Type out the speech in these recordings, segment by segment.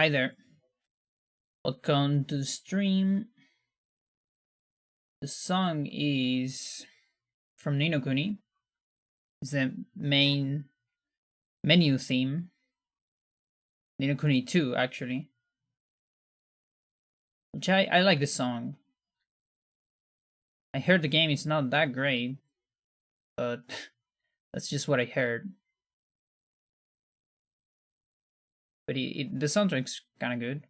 Hi there. Welcome to the stream. The song is from Ni no Kuni. It's the main menu theme. Ni no Kuni 2, actually. Which I like the song. I heard the game is not that great, but that's just what I heard. But the soundtrack's kind of good.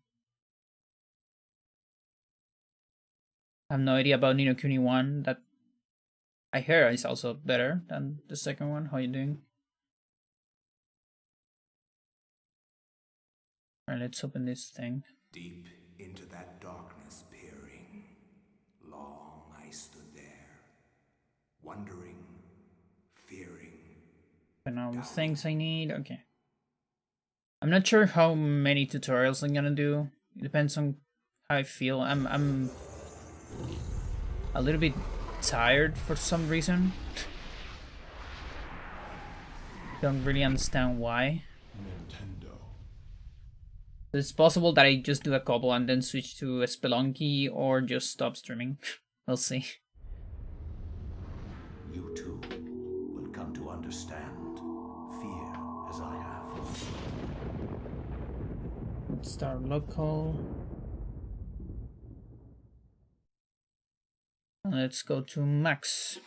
I have no idea about Ni no Kuni 1. That I heard is also better than the second one. How you doing? Alright, let's open this thing. Deep into that darkness peering, long I stood there, wondering, fearing. And all the things I need. Okay. I'm not sure how many tutorials I'm gonna do. It depends on how I feel. I'm a little bit tired for some reason. Don't really understand why. Nintendo. It's possible that I just do a couple and then switch to a Spelunky or just stop streaming. We'll see. You too will come to understand fear as I have. Let's start local. And let's go to max.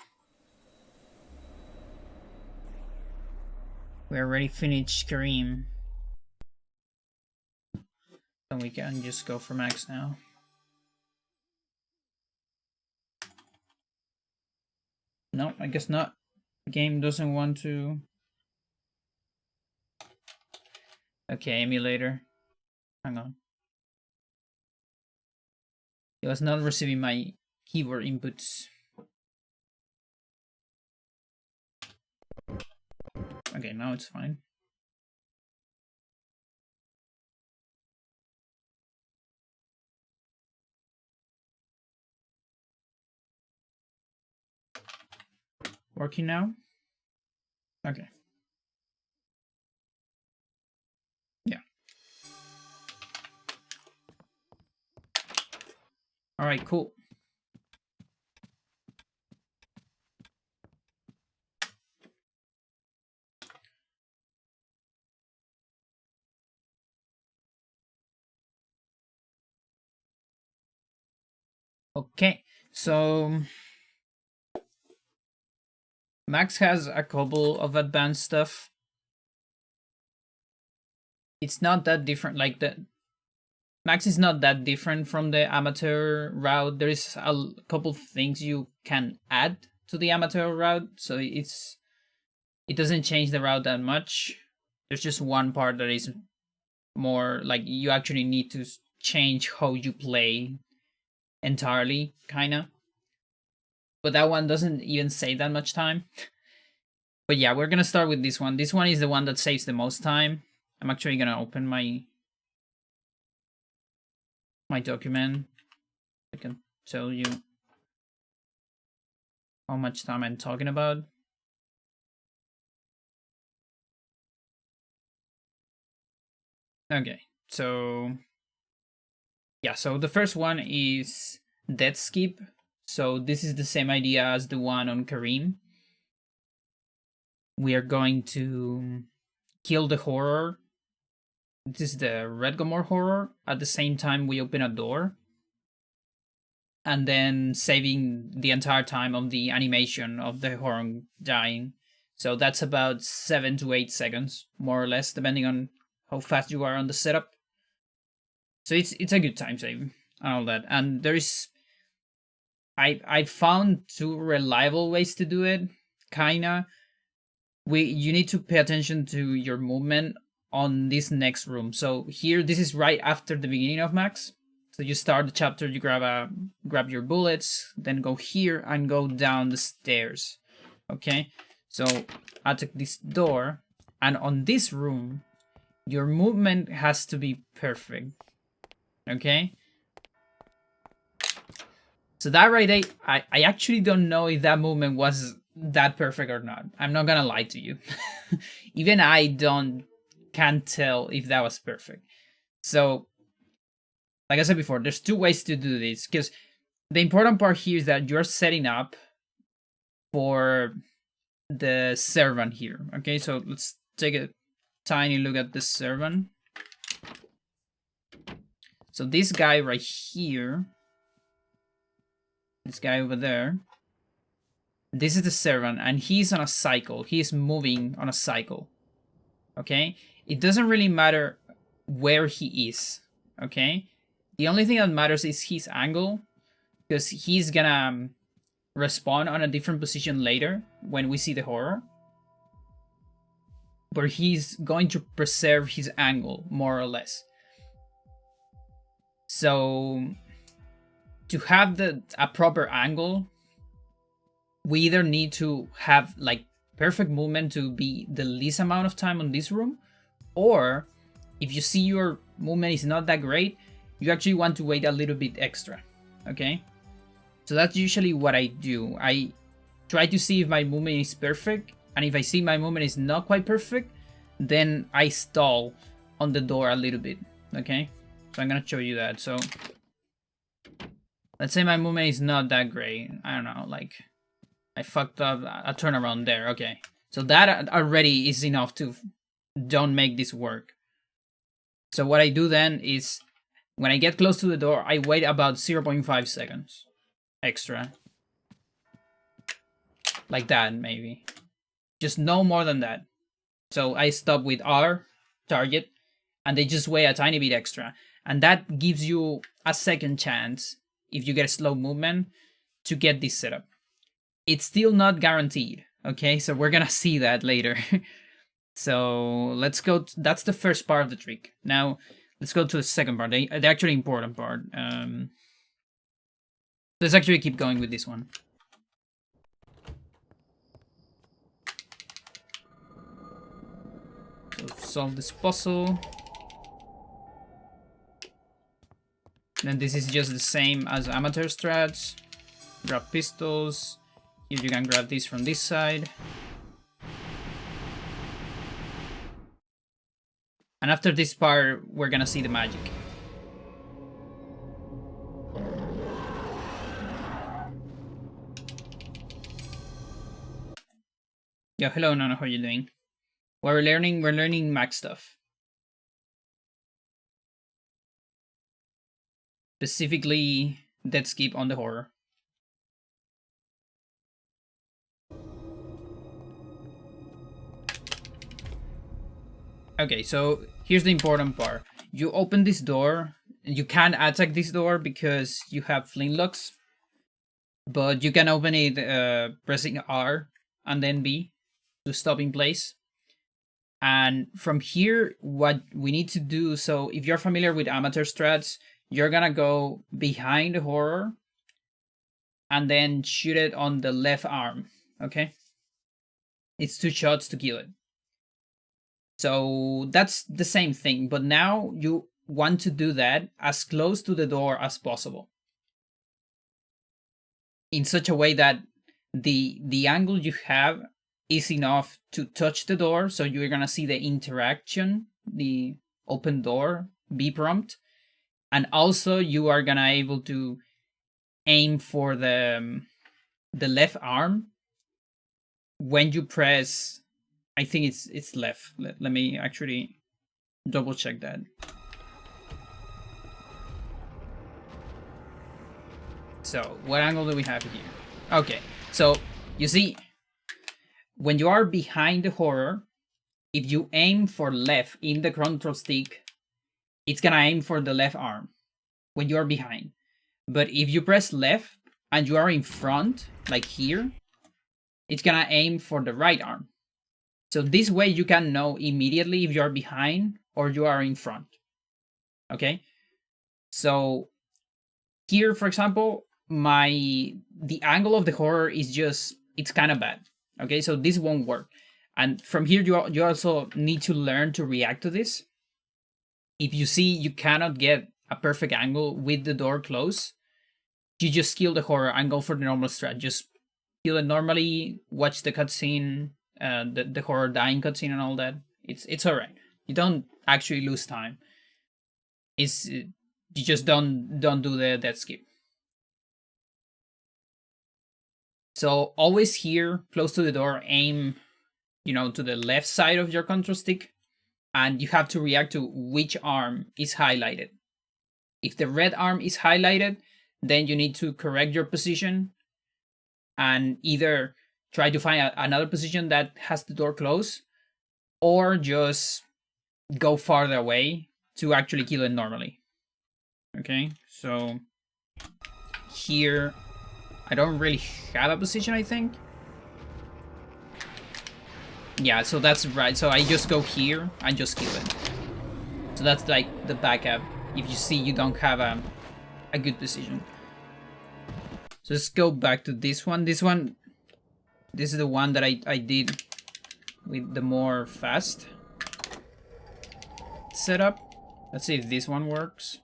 We already finished Kareem. And we can just go for max now. No, I guess not. The game doesn't want to. Okay, emulator. Hang on. It was not receiving my keyboard inputs. Okay, now it's fine. Working now? Okay. Yeah. All right, cool. Okay, so Max has a couple of advanced stuff. It's not that different, like the Max is not that different from the amateur route. There is a couple of things you can add to the amateur route, so it doesn't change the route that much. There's just one part that is more like you actually need to change how you play entirely, kinda. But that one doesn't even save that much time. But yeah, we're gonna start with this one. This one is the one that saves the most time. I'm actually gonna open my document. I can tell you how much time I'm talking about. Okay, so yeah, so the first one is Death Skip. So this is the same idea as the one on Kareem. We are going to kill the horror. This is the Red Gomor horror. At the same time, we open a door. And then saving the entire time of the animation of the horror dying. So that's about 7 to 8 seconds, more or less, depending on how fast you are on the setup. So it's a good time save and all that. And there is I found 2 reliable ways to do it, kinda. You need to pay attention to your movement on this next room. So here, this is right after the beginning of Max. So you start the chapter, you grab your bullets, then go here and go down the stairs. Okay, so I took this door, and on this room, your movement has to be perfect. Okay. So that right there, I actually don't know if that movement was that perfect or not. I'm not gonna lie to you. Even I can't tell if that was perfect. So, like I said before, there's two ways to do this, because the important part here is that you're setting up for the servant here. Okay, so let's take a tiny look at the servant. So this guy right here, this guy over there, this is the servant, and he's on a cycle. He's moving on a cycle. Okay, it doesn't really matter where he is. Okay, the only thing that matters is his angle, because he's gonna respawn on a different position later when we see the horror, but he's going to preserve his angle more or less. So to have a proper angle, we either need to have like perfect movement to be the least amount of time on this room, or if you see your movement is not that great, you actually want to wait a little bit extra. Okay, so that's usually what I do. I try to see if my movement is perfect, and if I see my movement is not quite perfect, then I stall on the door a little bit. Okay, so I'm gonna show you that. So let's say my movement is not that great. I don't know, like I fucked up a turnaround there. Okay, so that already is enough to don't make this work. So what I do then is, when I get close to the door, I wait about 0.5 seconds extra. Like that, maybe. Just no more than that. So I stop with R, target, and they just wait a tiny bit extra. And that gives you a second chance, if you get slow movement, to get this setup. It's still not guaranteed, okay? So we're gonna see that later. So let's go, that's the first part of the trick. Now, let's go to the second part, the actually important part. Let's actually keep going with this one. So solve this puzzle. Then this is just the same as amateur strats. Grab pistols. Here you can grab this from this side. And after this part, we're gonna see the magic. Yo, hello, Nana, how are you doing? We're learning Mac stuff. Specifically, dead skip on the horror. Okay, so here's the important part. You open this door, you can't attack this door because you have flintlocks, but you can open it pressing R and then B to stop in place. And from here, what we need to do, so if you're familiar with amateur strats, you're gonna go behind the horror and then shoot it on the left arm, okay? It's 2 shots to kill it. So that's the same thing, but now you want to do that as close to the door as possible, in such a way that the angle you have is enough to touch the door, so you're gonna see the interaction, the open door B prompt, and also you are gonna able to aim for the left arm when you press, I think it's left. Let me actually double check that. So what angle do we have here? Okay, so you see, when you are behind the horror, if you aim for left in the control stick, it's gonna aim for the left arm when you are behind. But if you press left and you are in front, like here, it's gonna aim for the right arm. So this way you can know immediately if you are behind or you are in front. Okay? So here, for example, the angle of the horror is just, it's kind of bad. Okay, so this won't work. And from here, you also need to learn to react to this. If you see you cannot get a perfect angle with the door closed, you just kill the horror and go for the normal strat. Just kill it normally, watch the cutscene, the horror dying cutscene and all that. It's alright. You don't actually lose time. is you just don't do the death skip. So always here, close to the door, aim, to the left side of your control stick, and you have to react to which arm is highlighted. If the red arm is highlighted, then you need to correct your position and either try to find another position that has the door closed, or just go farther away to actually kill it normally. Okay, so here I don't really have a position, I think. Yeah, so that's right. So I just go here and just kill it. So that's like the backup if you see you don't have a good position. So let's go back to this one. This is the one that I did with the more fast setup. Let's see if this one works.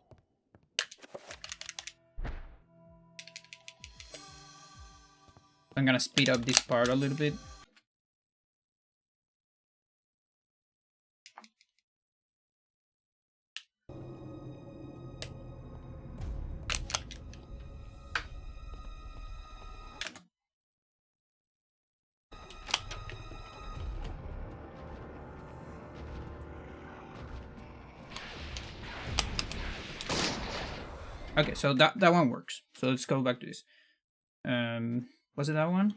I'm gonna speed up this part a little bit. Okay, so that one works. So let's go back to this. Was it that one?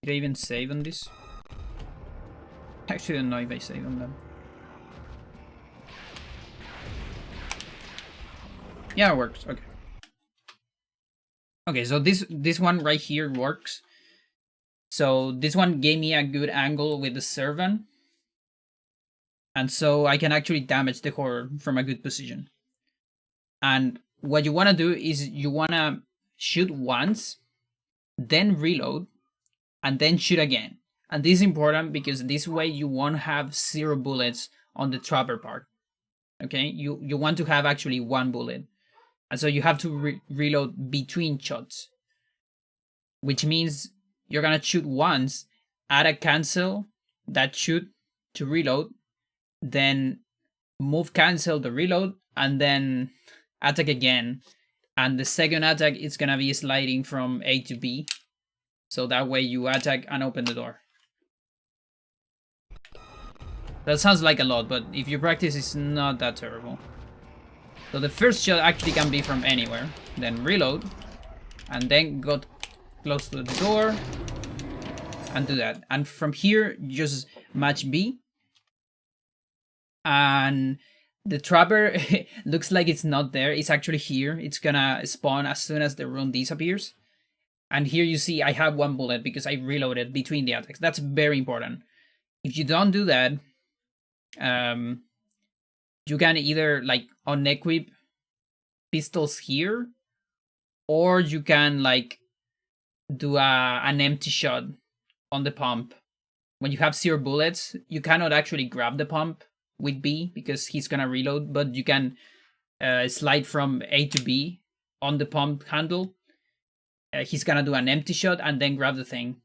Did I even save on this? Actually, I don't know if I saved on them. Yeah, it works. Okay. Okay, so this one right here works. So this one gave me a good angle with the servant. And so I can actually damage the horror from a good position. And what you want to do is you want to shoot once, then reload, and then shoot again. And this is important because this way you won't have 0 bullets on the trapper part. Okay, you want to have actually 1 bullet. And so you have to reload between shots. Which means you're going to shoot once, add a cancel that shoot to reload, then move cancel the reload, and then attack again. And the second attack is gonna be sliding from A to B. So that way you attack and open the door. That sounds like a lot, but if you practice, it's not that terrible. So the first shot actually can be from anywhere. Then reload, and then go close to the door, and do that. And from here, just match B. And the trapper looks like it's not there. It's actually here. It's gonna spawn as soon as the rune disappears. And here you see I have 1 bullet because I reloaded between the attacks. That's very important. If you don't do that, you can either like unequip pistols here, or you can like do an empty shot on the pump. When you have 0 bullets, you cannot actually grab the pump with B because he's gonna reload, but you can slide from A to B on the pump handle. He's gonna do an empty shot and then grab the thing.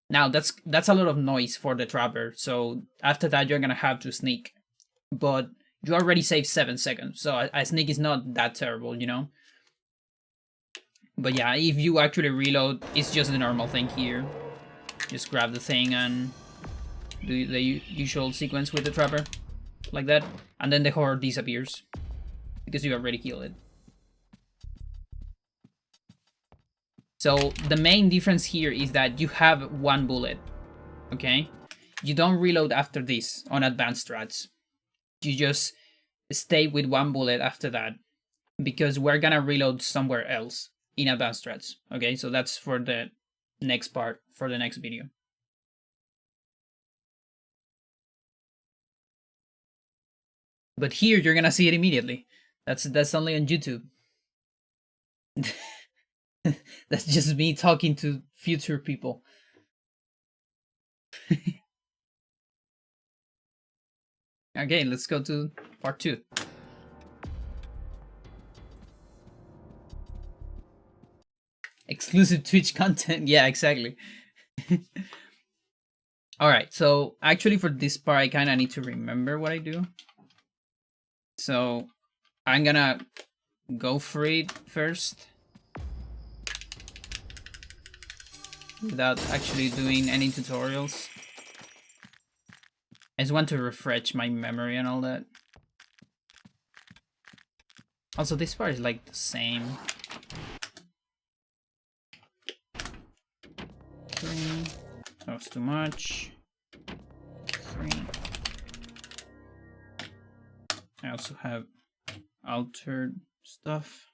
Now that's a lot of noise for the trapper, so after that you're gonna have to sneak. But you already saved 7 seconds, so a sneak is not that terrible, But yeah, if you actually reload, it's just the normal thing here. Just grab the thing and do the usual sequence with the trapper. Like that, and then the horror disappears because you already killed it. So the main difference here is that you have 1 bullet. Okay, you don't reload after this on advanced strats. You just stay with 1 bullet after that because we're gonna reload somewhere else in advanced strats. Okay, so that's for the next part, for the next video. But here you're gonna see it immediately. That's only on YouTube. That's just me talking to future people. Okay, let's go to part 2. Exclusive Twitch content. Yeah, exactly. Alright, so actually for this part I kinda need to remember what I do. So I'm gonna go for it first without actually doing any tutorials. I just want to refresh my memory and all that. Also, this part is like the same. 3. That was too much. 3. I also have altered stuff.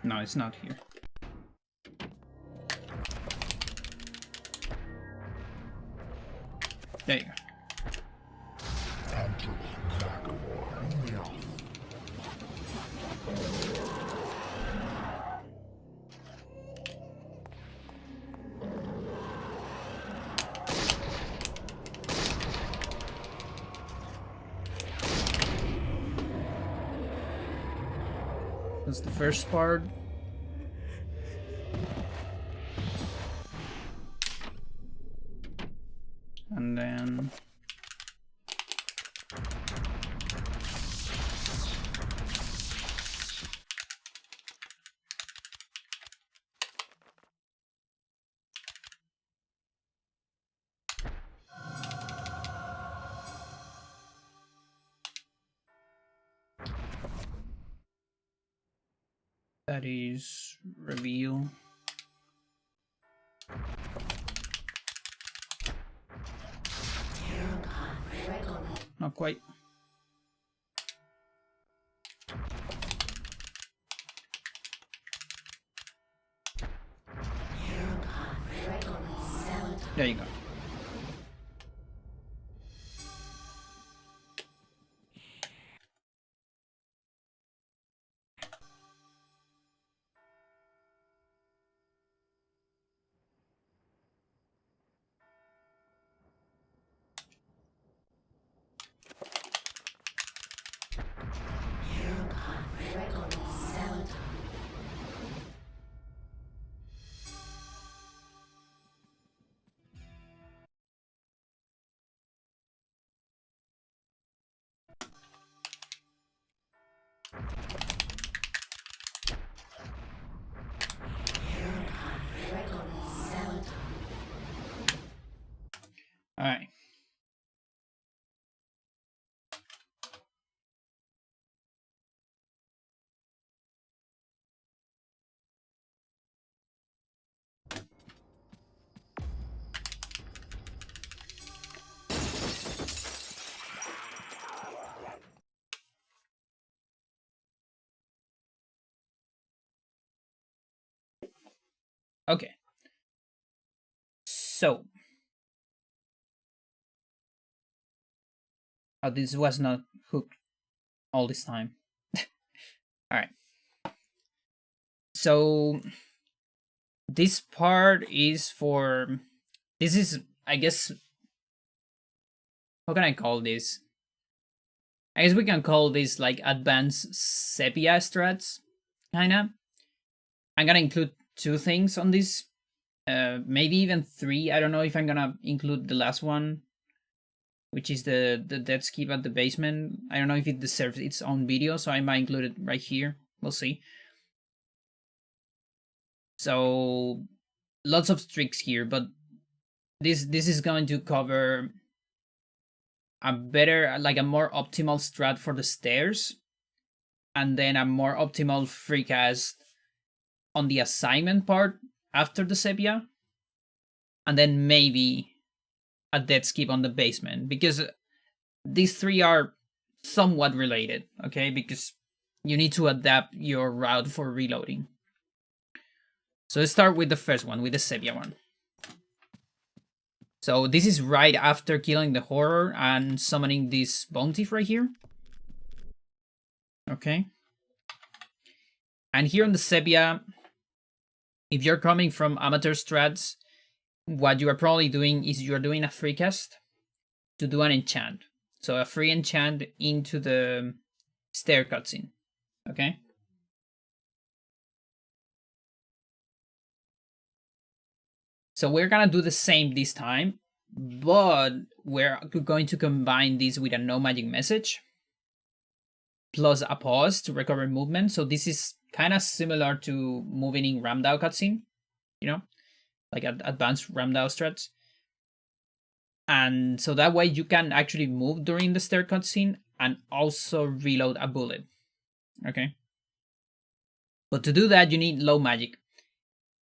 No, it's not here. There you go. That's the first part. And then that is reveal. Not quite. There you go. All right. Okay. So, this was not hooked all this time. All right. So, this part is for. This is, I guess. How can I call this? I guess we can call this like advanced sepia strats, kinda. I'm gonna include 2 things on this, maybe even 3. I don't know if I'm gonna include the last one, which is the death skip at the basement. I don't know if it deserves its own video, so I might include it right here. We'll see. So lots of tricks here, but this is going to cover a better, like a more optimal strat for the stairs, and then a more optimal free cast on the assignment part after the sepia, and then maybe a dead skip on the basement, because these 3 are somewhat related, okay? Because you need to adapt your route for reloading. So let's start with the first one, with the sepia one. So this is right after killing the horror and summoning this bone thief right here. Okay. And here on the sepia, if you're coming from amateur strats, what you are probably doing is you're doing a free cast to do an enchant. So a free enchant into the stair cutscene. Okay. So we're gonna do the same this time, but we're going to combine this with a no magic message plus a pause to recover movement. So this is kind of similar to moving in Ramdao cutscene, you know, like advanced Ramdao strats. And so that way you can actually move during the stair cutscene and also reload a bullet. Okay. But to do that, you need low magic.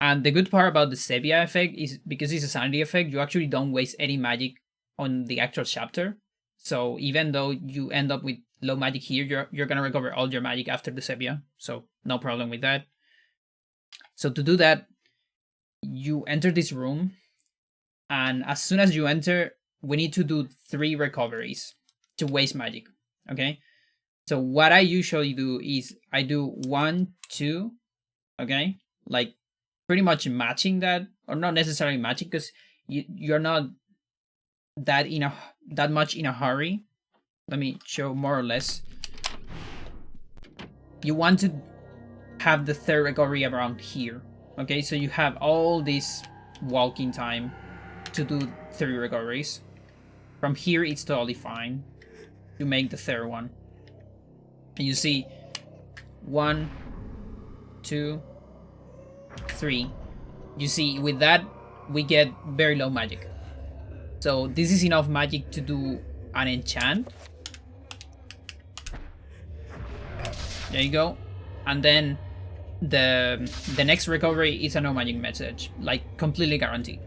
And the good part about the Sepia effect is because it's a sanity effect, you actually don't waste any magic on the actual chapter. So even though you end up with low magic here, you're gonna recover all your magic after the Sepia. So no problem with that. So to do that, you enter this room, and as soon as you enter, we need to do 3 recoveries to waste magic. Okay. So what I usually do is I do 1, 2, okay, like pretty much matching that, or not necessarily matching, because you're not that much in a hurry. Let me show more or less. You want to have the 3rd recovery around here. Okay, so you have all this walking time to do 3 recoveries. From here, it's totally fine to make the 3rd one. And you see 1, 2, 3. You see, with that, we get very low magic. So this is enough magic to do an enchant. There you go. And then the next recovery is a no magic message, like completely guaranteed.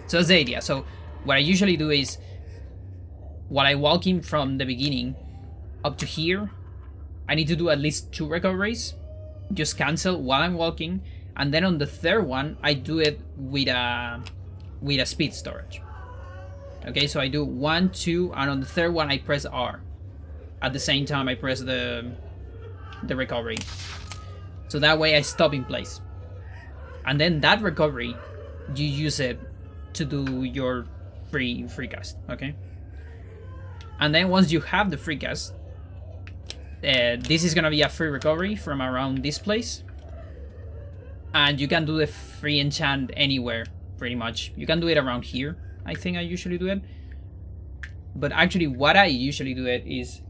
So that's the idea. So what I usually do is, while I walk in from the beginning up to here, I need to do at least 2 recoveries. Just cancel while I'm walking, and then on the 3rd one, I do it with a speed storage. Okay, so I do 1, 2, and on the 3rd one, I press R. At the same time, I press the recovery. So that way, I stop in place. And then that recovery, you use it to do your free cast. Okay. And then once you have the free cast, this is gonna be a free recovery from around this place, and you can do the free enchant anywhere, pretty much. You can do it around here. I think I usually do it, but actually what I usually do it is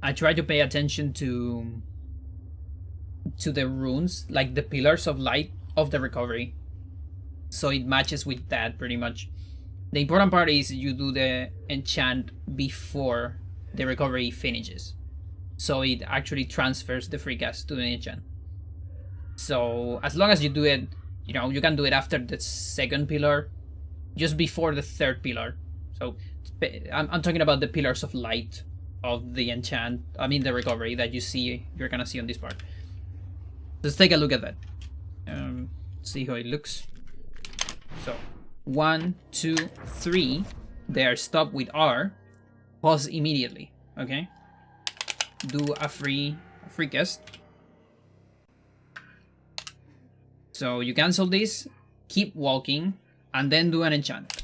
I try to pay attention to the runes, like the pillars of light of the recovery, so it matches with that pretty much. The important part is you do the enchant before the recovery finishes, so it actually transfers the free cast to the enchant. So as long as you do it, you know, you can do it after the 2nd pillar, just before the 3rd pillar. So I'm talking about the pillars of light of the enchant, I mean the recovery that you're gonna see on this part. Let's take a look at that. See how it looks. So 1, 2, 3, they are stopped with R. Pause immediately. Okay, do a free cast. So you cancel this, keep walking, and then do an enchant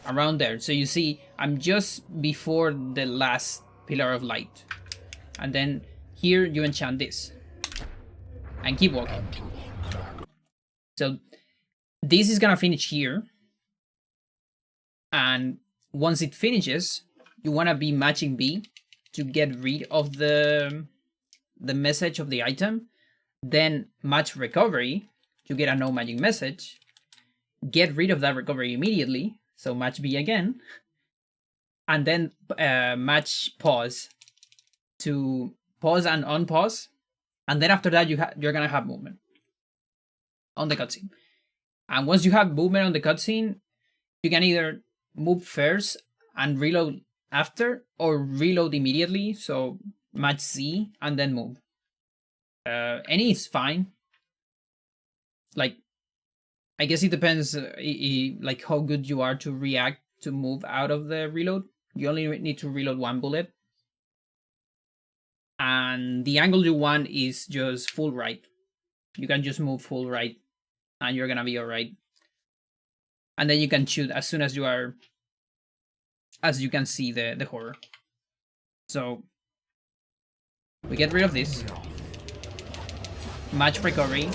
around there. So you see, I'm just before the last pillar of light, and then here you enchant this and keep walking. So this is gonna finish here, and once it finishes, you wanna be matching B to get rid of the message of the item. Then match recovery to get a no magic message. Get rid of that recovery immediately, so match B again, and then match pause to pause and unpause, and then after that you're gonna have movement on the cutscene. And once you have movement on the cutscene, you can either move first and reload after, or reload immediately, so match C and then move. Any is fine. Like, I guess it depends like how good you are to react to move out of the reload. You only need to reload 1 bullet, and the angle you want is just full right. You can just move full right and you're gonna be alright. And then you can shoot as soon as you can see the horror. So we get rid of this. match recovery,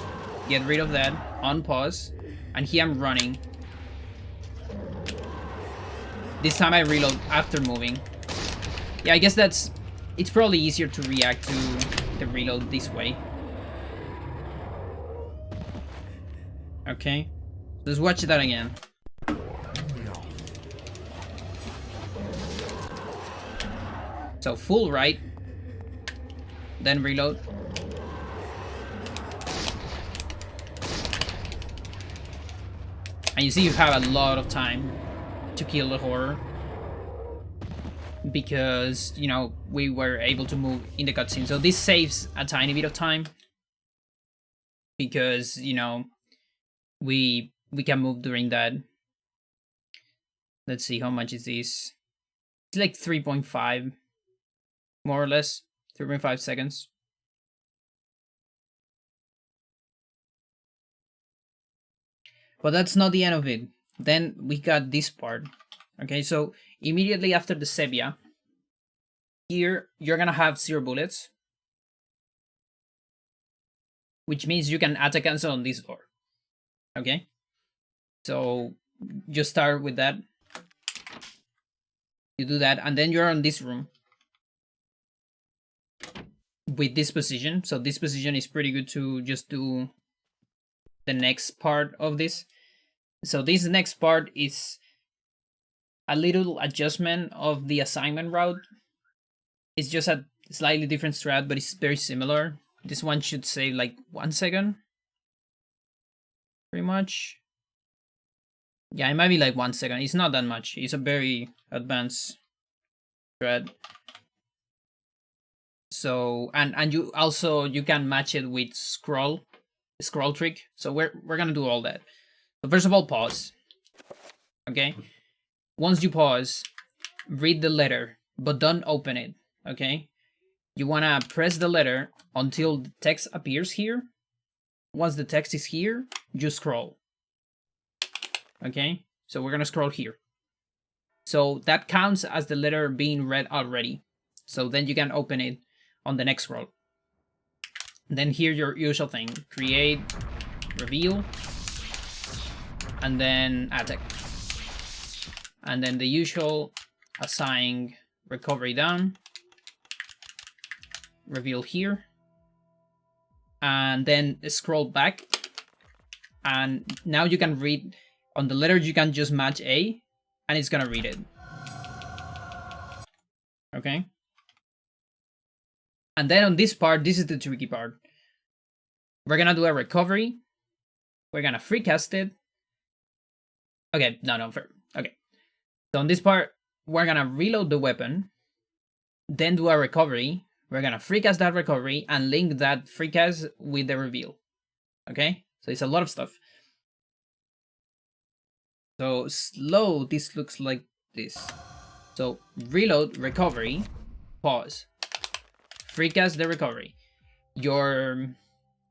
get rid of that, on pause, and here I'm running. This time I reload after moving. Yeah, I guess it's probably easier to react to the reload this way. Okay, let's watch that again. So full right, then reload. And you see you have a lot of time to kill the horror. Because, you know, we were able to move in the cutscene. So this saves a tiny bit of time. Because, you know, we can move during that. Let's see, how much is this? It's like 3.5. More or less. 3.5 seconds. But that's not the end of it. Then we got this part. Okay, so immediately after the Sepia, here you're gonna have 0 bullets. Which means you can attack cancel on this door. Okay? So just start with that. You do that, and then you're on this room. With this position. So this position is pretty good to just do the next part of this. So this next part is a little adjustment of the assignment route. It's just a slightly different strat, but it's very similar. This one should save like 1 second. Pretty much. Yeah, it might be like 1 second. It's not that much. It's a very advanced strat. So and you also you can match it with scroll trick. So we're gonna do all that. So first of all, pause. Okay. Once you pause, read the letter, but don't open it. Okay. You wanna press the letter until the text appears here. Once the text is here, you scroll. Okay. So we're gonna scroll here. So that counts as the letter being read already. So then you can open it on the next scroll. Then here your usual thing. Create, reveal, and then attack. And then the usual assign recovery down. Reveal here. And then scroll back. And now you can read on the letters, you can just match A and it's gonna read it. Okay. And then on this part, this is the tricky part. We're gonna do a recovery. We're gonna free cast it. Okay, no, okay. So on this part, we're gonna reload the weapon, then do a recovery. We're gonna free cast that recovery and link that free cast with the reveal. Okay? So it's a lot of stuff. So slow, this looks like this. So reload, recovery, pause. Free cast the recovery. Your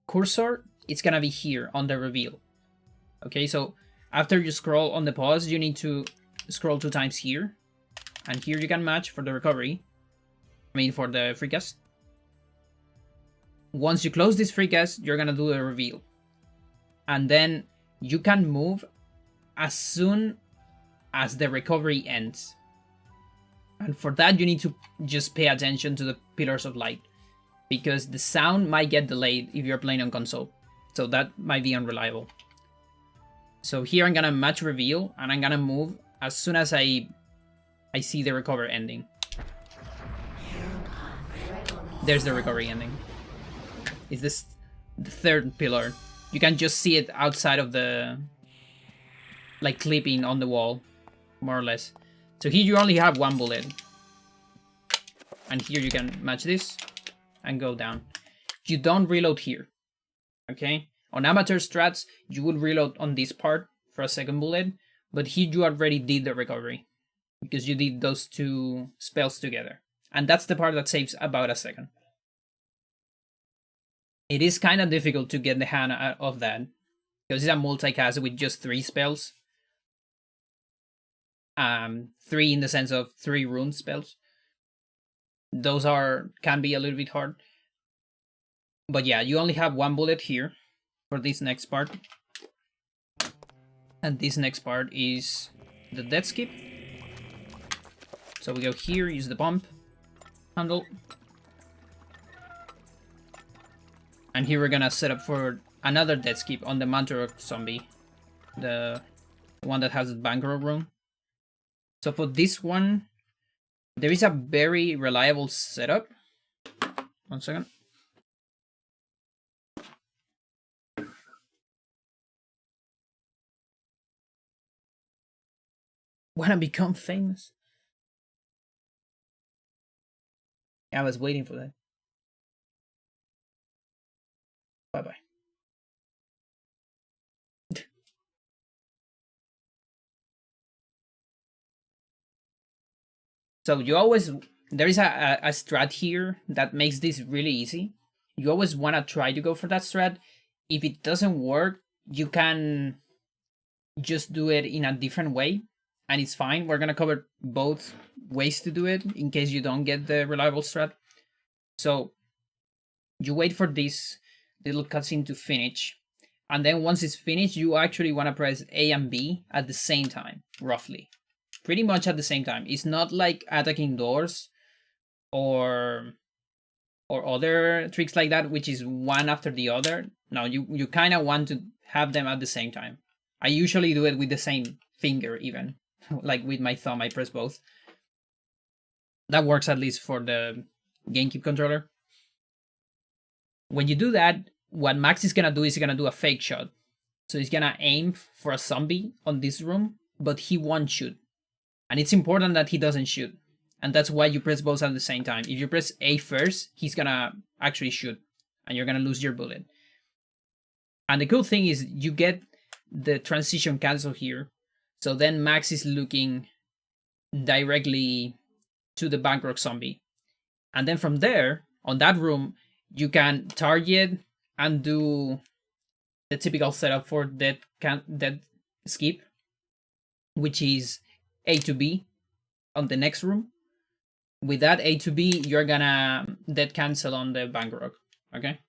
cursor, it's gonna be here on the reveal. Okay, so after you scroll on the pause, you need to scroll 2 times here. And here you can match for the recovery. I mean for the free cast. Once you close this free cast, you're gonna do a reveal. And then you can move as soon as the recovery ends. And for that, you need to just pay attention to the pillars of light, because the sound might get delayed if you're playing on console. So that might be unreliable. So here I'm gonna match reveal, and I'm gonna move as soon as I see the recovery ending. There's the recovery ending. Is this the 3rd pillar? You can just see it outside of the, like, clipping on the wall, more or less. So here you only have 1 bullet. And here you can match this and go down. You don't reload here. Okay? On amateur strats, you would reload on this part for a 2nd bullet, but here you already did the recovery because you did those 2 spells together. And that's the part that saves about a second. It is kind of difficult to get the hang of that because it's a multicast with just 3 spells. 3 in the sense of 3 rune spells. Those can be a little bit hard. But yeah, you only have one bullet here for this next part. And this next part is the death skip. So we go here, use the bump handle. And here we're gonna set up for another death skip on the Mandora zombie. The one that has the bankroll room. So for this one, there is a very reliable setup. 1 second. Wanna become famous? I was waiting for that. Bye-bye. So you always, there is a strat here that makes this really easy. You always want to try to go for that strat. If it doesn't work, you can just do it in a different way, and it's fine. We're going to cover both ways to do it in case you don't get the reliable strat. So you wait for this little cutscene to finish, and then once it's finished, you actually want to press A and B at the same time, roughly. Pretty much at the same time. It's not like attacking doors or other tricks like that, which is one after the other. No, you kind of want to have them at the same time. I usually do it with the same finger even. Like with my thumb, I press both. That works at least for the GameCube controller. When you do that, what Max is gonna do is he's gonna do a fake shot. So he's gonna aim for a zombie on this room, but he won't shoot. And it's important that he doesn't shoot. And that's why you press both at the same time. If you press A first, he's gonna actually shoot. And you're gonna lose your bullet. And the cool thing is you get the transition cancel here. So then Max is looking directly to the Bankrock zombie. And then from there, on that room, you can target and do the typical setup for dead skip, which is A to B on the next room. With that A to B, you're gonna dead cancel on the Bankrock, okay?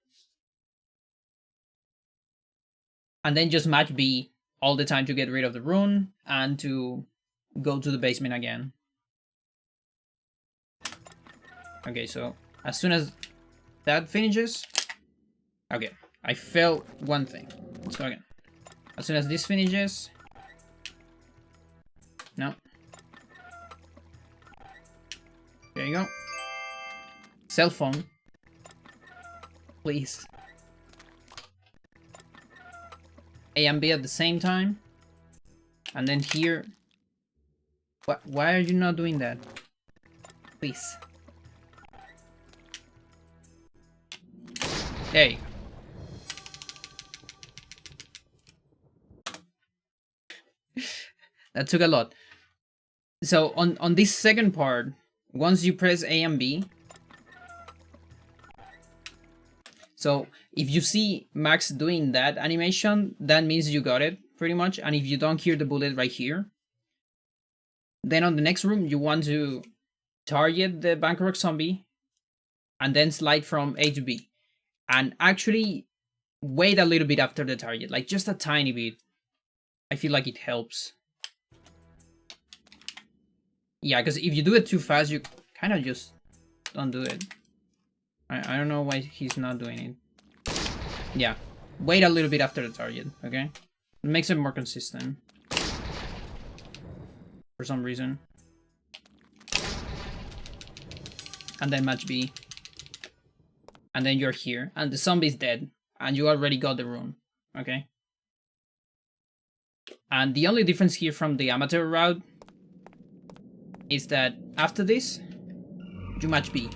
And then just match B all the time to get rid of the rune and to go to the basement again. Okay, so as soon as that finishes, okay, I failed one thing. Let's go again. As soon as this finishes, no. There you go. Cell phone. Please. A and B at the same time. And then here. Why are you not doing that? Please. There you go. That took a lot. So on this second part, once you press A and B, so if you see Max doing that animation, that means you got it pretty much. And if you don't hear the bullet right here, then on the next room you want to target the Bankrock zombie and then slide from A to B. And actually wait a little bit after the target, like just a tiny bit. I feel like it helps. Yeah, because if you do it too fast, you kind of just don't do it. I don't know why he's not doing it. Yeah, wait a little bit after the target, okay? It makes it more consistent. For some reason. And then match B. And then you're here, and the zombie's dead, and you already got the rune, okay? And the only difference here from the amateur route is that after this, you match B.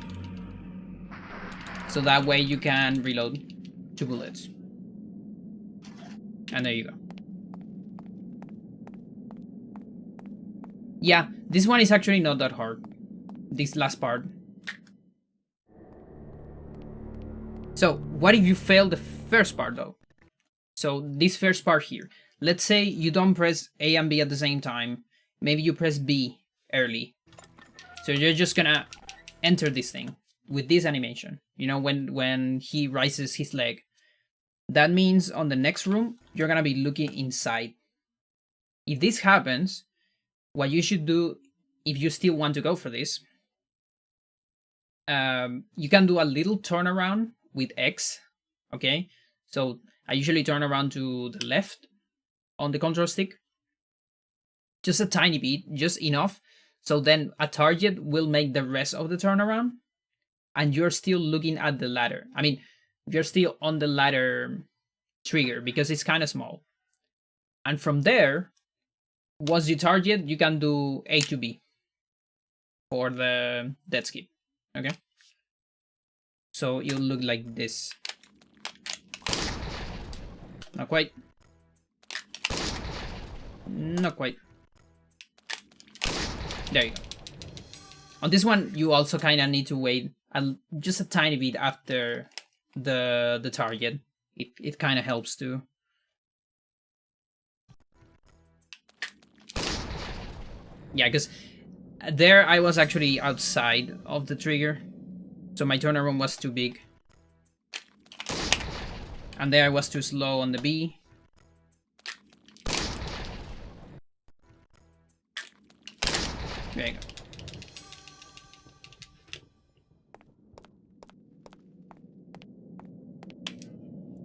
So that way you can reload 2 bullets. And there you go. Yeah, this one is actually not that hard. This last part. So, what if you fail the first part though? So, this first part here. Let's say you don't press A and B at the same time. Maybe you press B early. So you're just gonna enter this thing. with this animation. You know, when he raises his leg, that means on the next room you're gonna be looking inside. If this happens, what you should do, if you still want to go for this, you can do a little turnaround with X. Okay, so I usually turn around to the left on the control stick, just a tiny bit, just enough, so then a target will make the rest of the turnaround, and you're still looking at the ladder. I mean, you're still on the ladder trigger because it's kind of small. And from there, once you target, you can do A to B for the dead skip. Okay, so it'll look like this. Not quite. Not quite. There you go. On this one, you also kind of need to wait just a tiny bit after the target. It kind of helps too. Yeah, because there I was actually outside of the trigger, so my turnaround was too big. And there I was too slow on the B. There you go.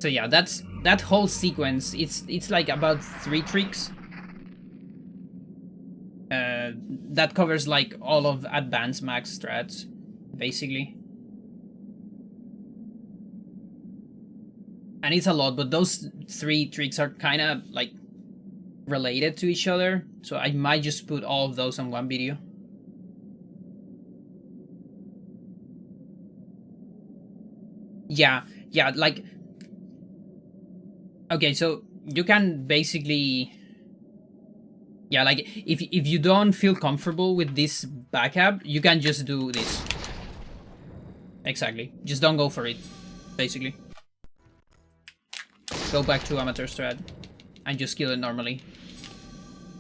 So yeah, that whole sequence. It's like about 3 tricks. That covers like all of advanced max strats, basically. And it's a lot, but those 3 tricks are kind of like related to each other, so I might just put all of those on one video. Yeah, like, okay, so you can basically, yeah, like if you don't feel comfortable with this backup, you can just do this. Exactly, just don't go for it, basically. Go back to amateur strat and just kill it normally.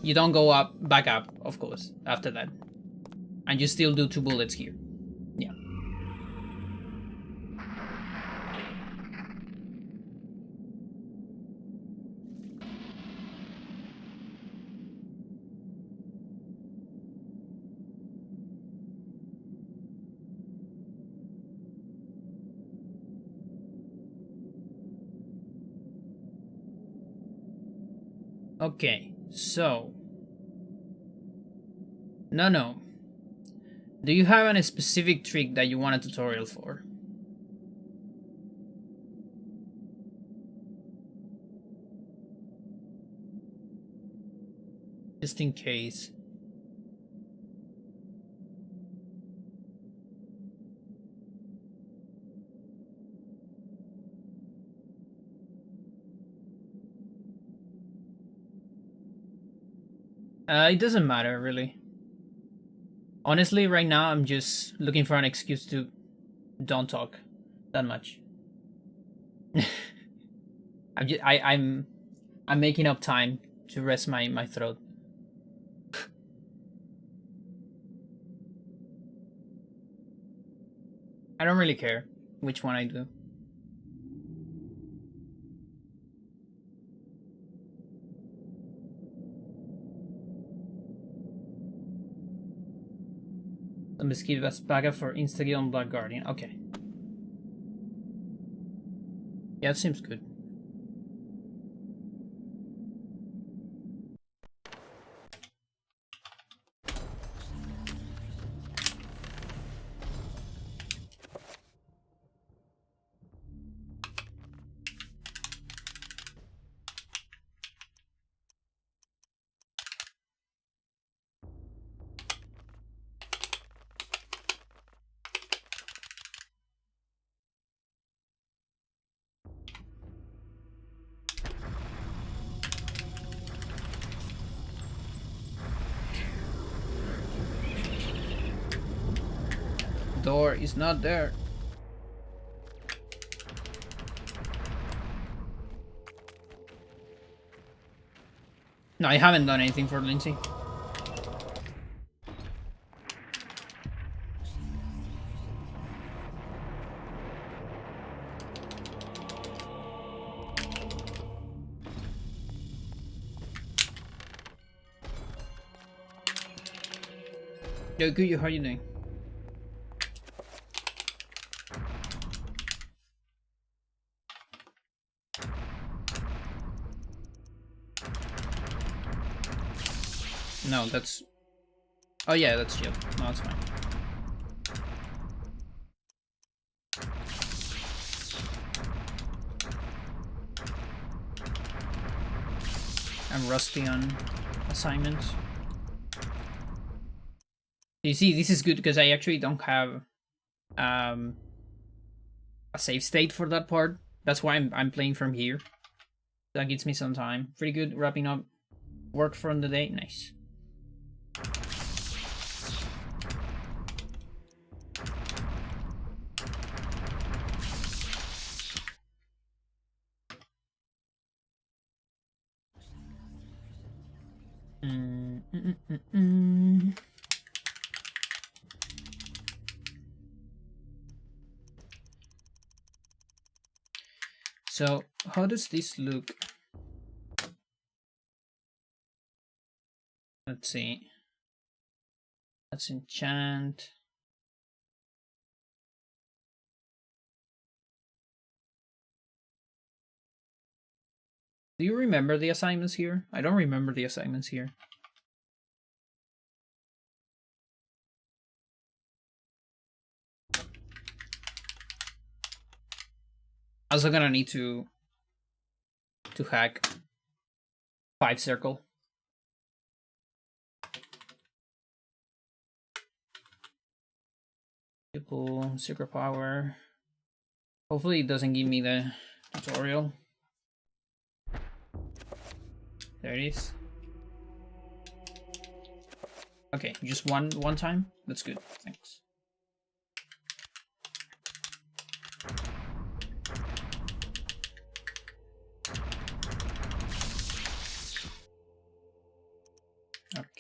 You don't go back up, of course, after that. And you still do 2 bullets here. Yeah. Okay, so... No. Do you have a specific trick that you want a tutorial for? Just in case. It doesn't matter, really. Honestly, right now, I'm just looking for an excuse to don't talk that much. I'm making up time to rest my throat. I don't really care which one I do. The Mesquite was backup for Instagil on Black Guardian. Okay. Yeah, it seems good. Door is not there. No, I haven't done anything for Lindsey. Yo, good, how are you doing? No, that's... Oh yeah, that's shield. No, that's fine. I'm rusty on assignments. You see, this is good because I actually don't have a save state for that part. That's why I'm playing from here. That gives me some time. Pretty good wrapping up work from the day. Nice. So, how does this look? Let's see. Let's enchant. Do you remember the assignments here? I don't remember the assignments here. Also gonna need to hack 5 circle. Triple secret power. Hopefully it doesn't give me the tutorial. There it is. Okay, just one time? That's good, thanks.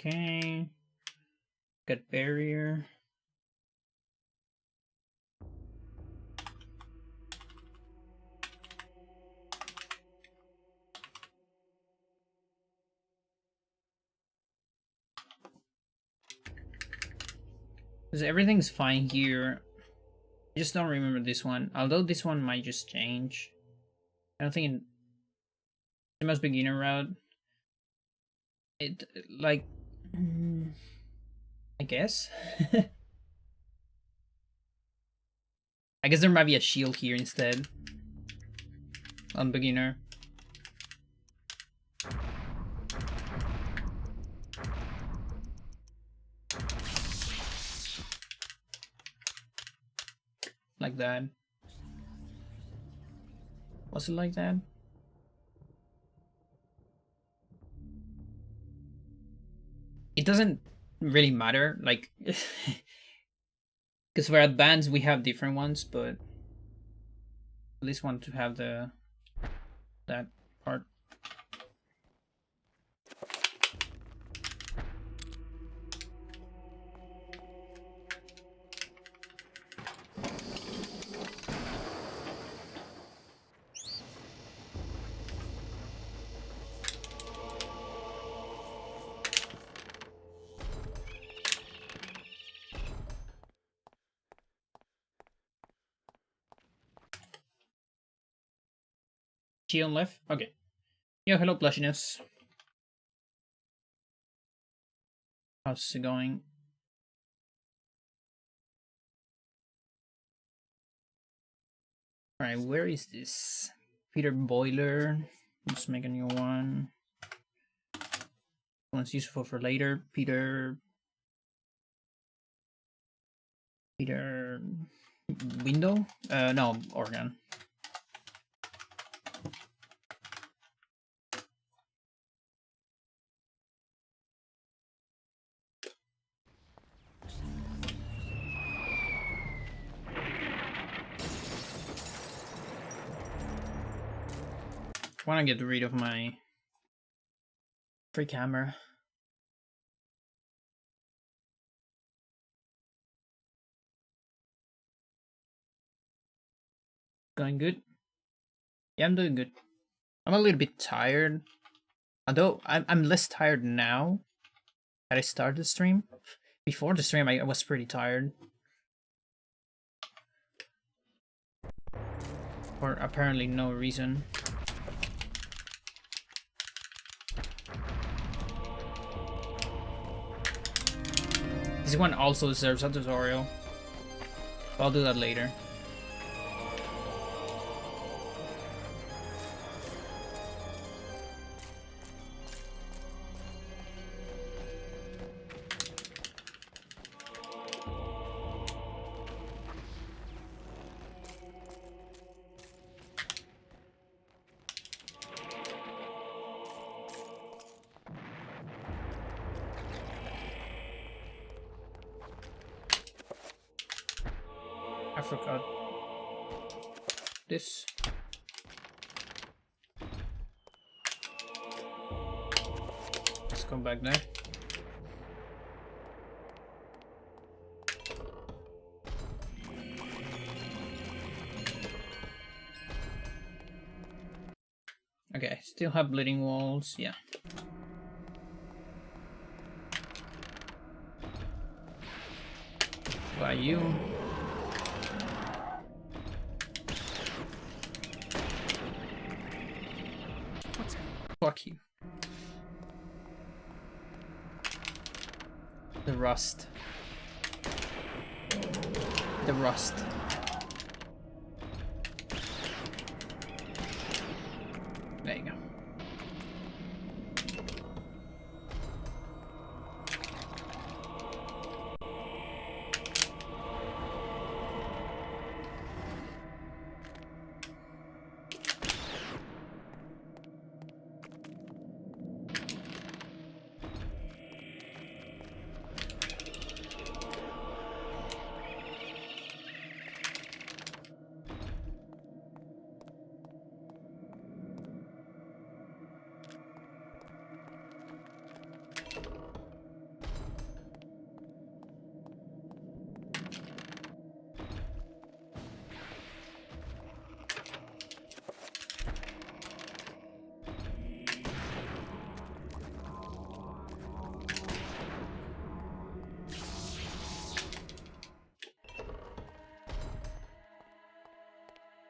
Okay. Got barrier. Because everything's fine here. I just don't remember this one. Although this one might just change. I don't think it must beginner route. It like I guess. I guess there might be a shield here instead. On beginner. Like that. Was it like that? It doesn't really matter, like, because for advanced we have different ones, but at least want to have that part. Shield left? Okay. Yeah, hello plushiness. How's it going? Alright, where is this? Peter Boiler. Let's make a new one. One's useful for later. Peter Window? No, organ. I want to get rid of my free camera. Going good? Yeah, I'm doing good. I'm a little bit tired. Although I'm less tired now that I started the stream. Before the stream, I was pretty tired. For apparently no reason. This one also deserves a tutorial. I'll do that later. I forgot this. Let's go back there. Okay, still have bleeding walls, yeah. By you. Fuck you. The rust. The rust. There you go.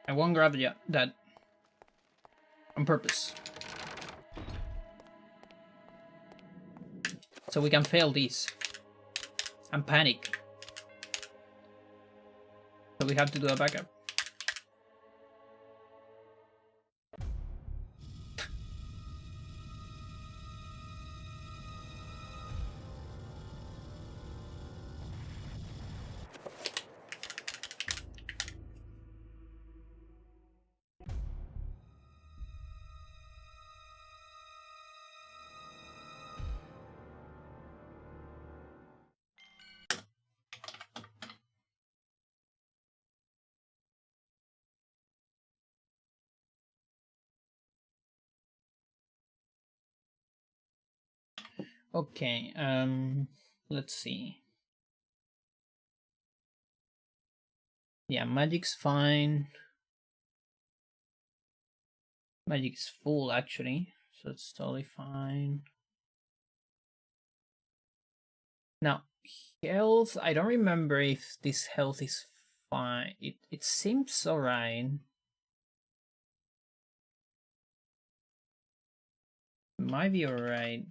I won't grab that on purpose. So we can fail these. And panic. So we have to do a backup. Okay, let's see. Yeah, magic's fine. Magic's full actually, so it's totally fine. Now, health, I don't remember if this health is fine. It seems alright. Might be alright.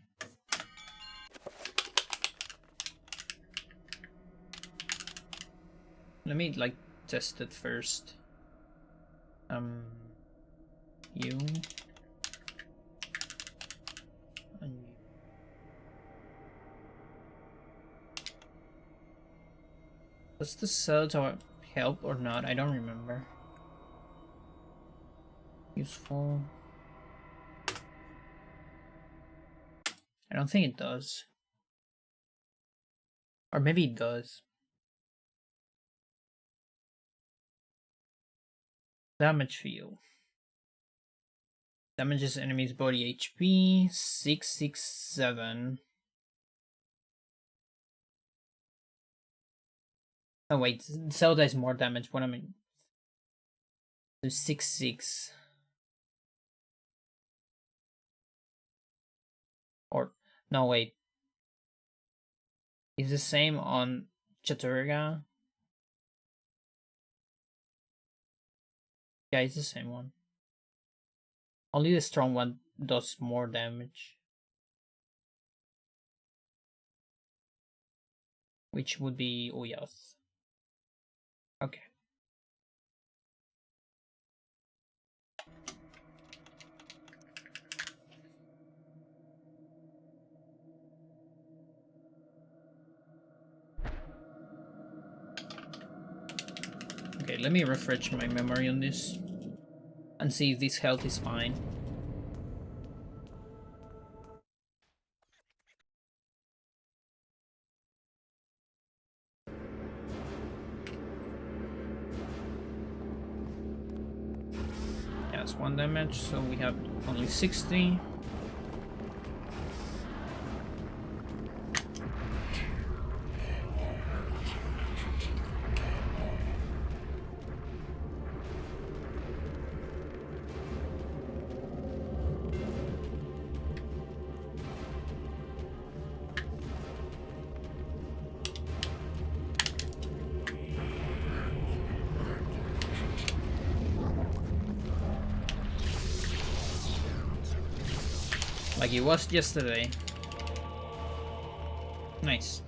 Let me like test it first. You and you. Does the cell tower help or not? I don't remember. Useful. I don't think it does. Or maybe it does. Damage field. Damages enemy's body HP 667. Oh wait, Zelda is more damage. What I mean, so 6-6. Or no wait. It's the same on Chaturga. Yeah, it's the same one. Only the strong one does more damage. Which would be Uyas. Okay. Okay, let me refresh my memory on this and see if this health is fine. Yeah, it's 1 damage, so we have only 60. Like it was yesterday. Nice.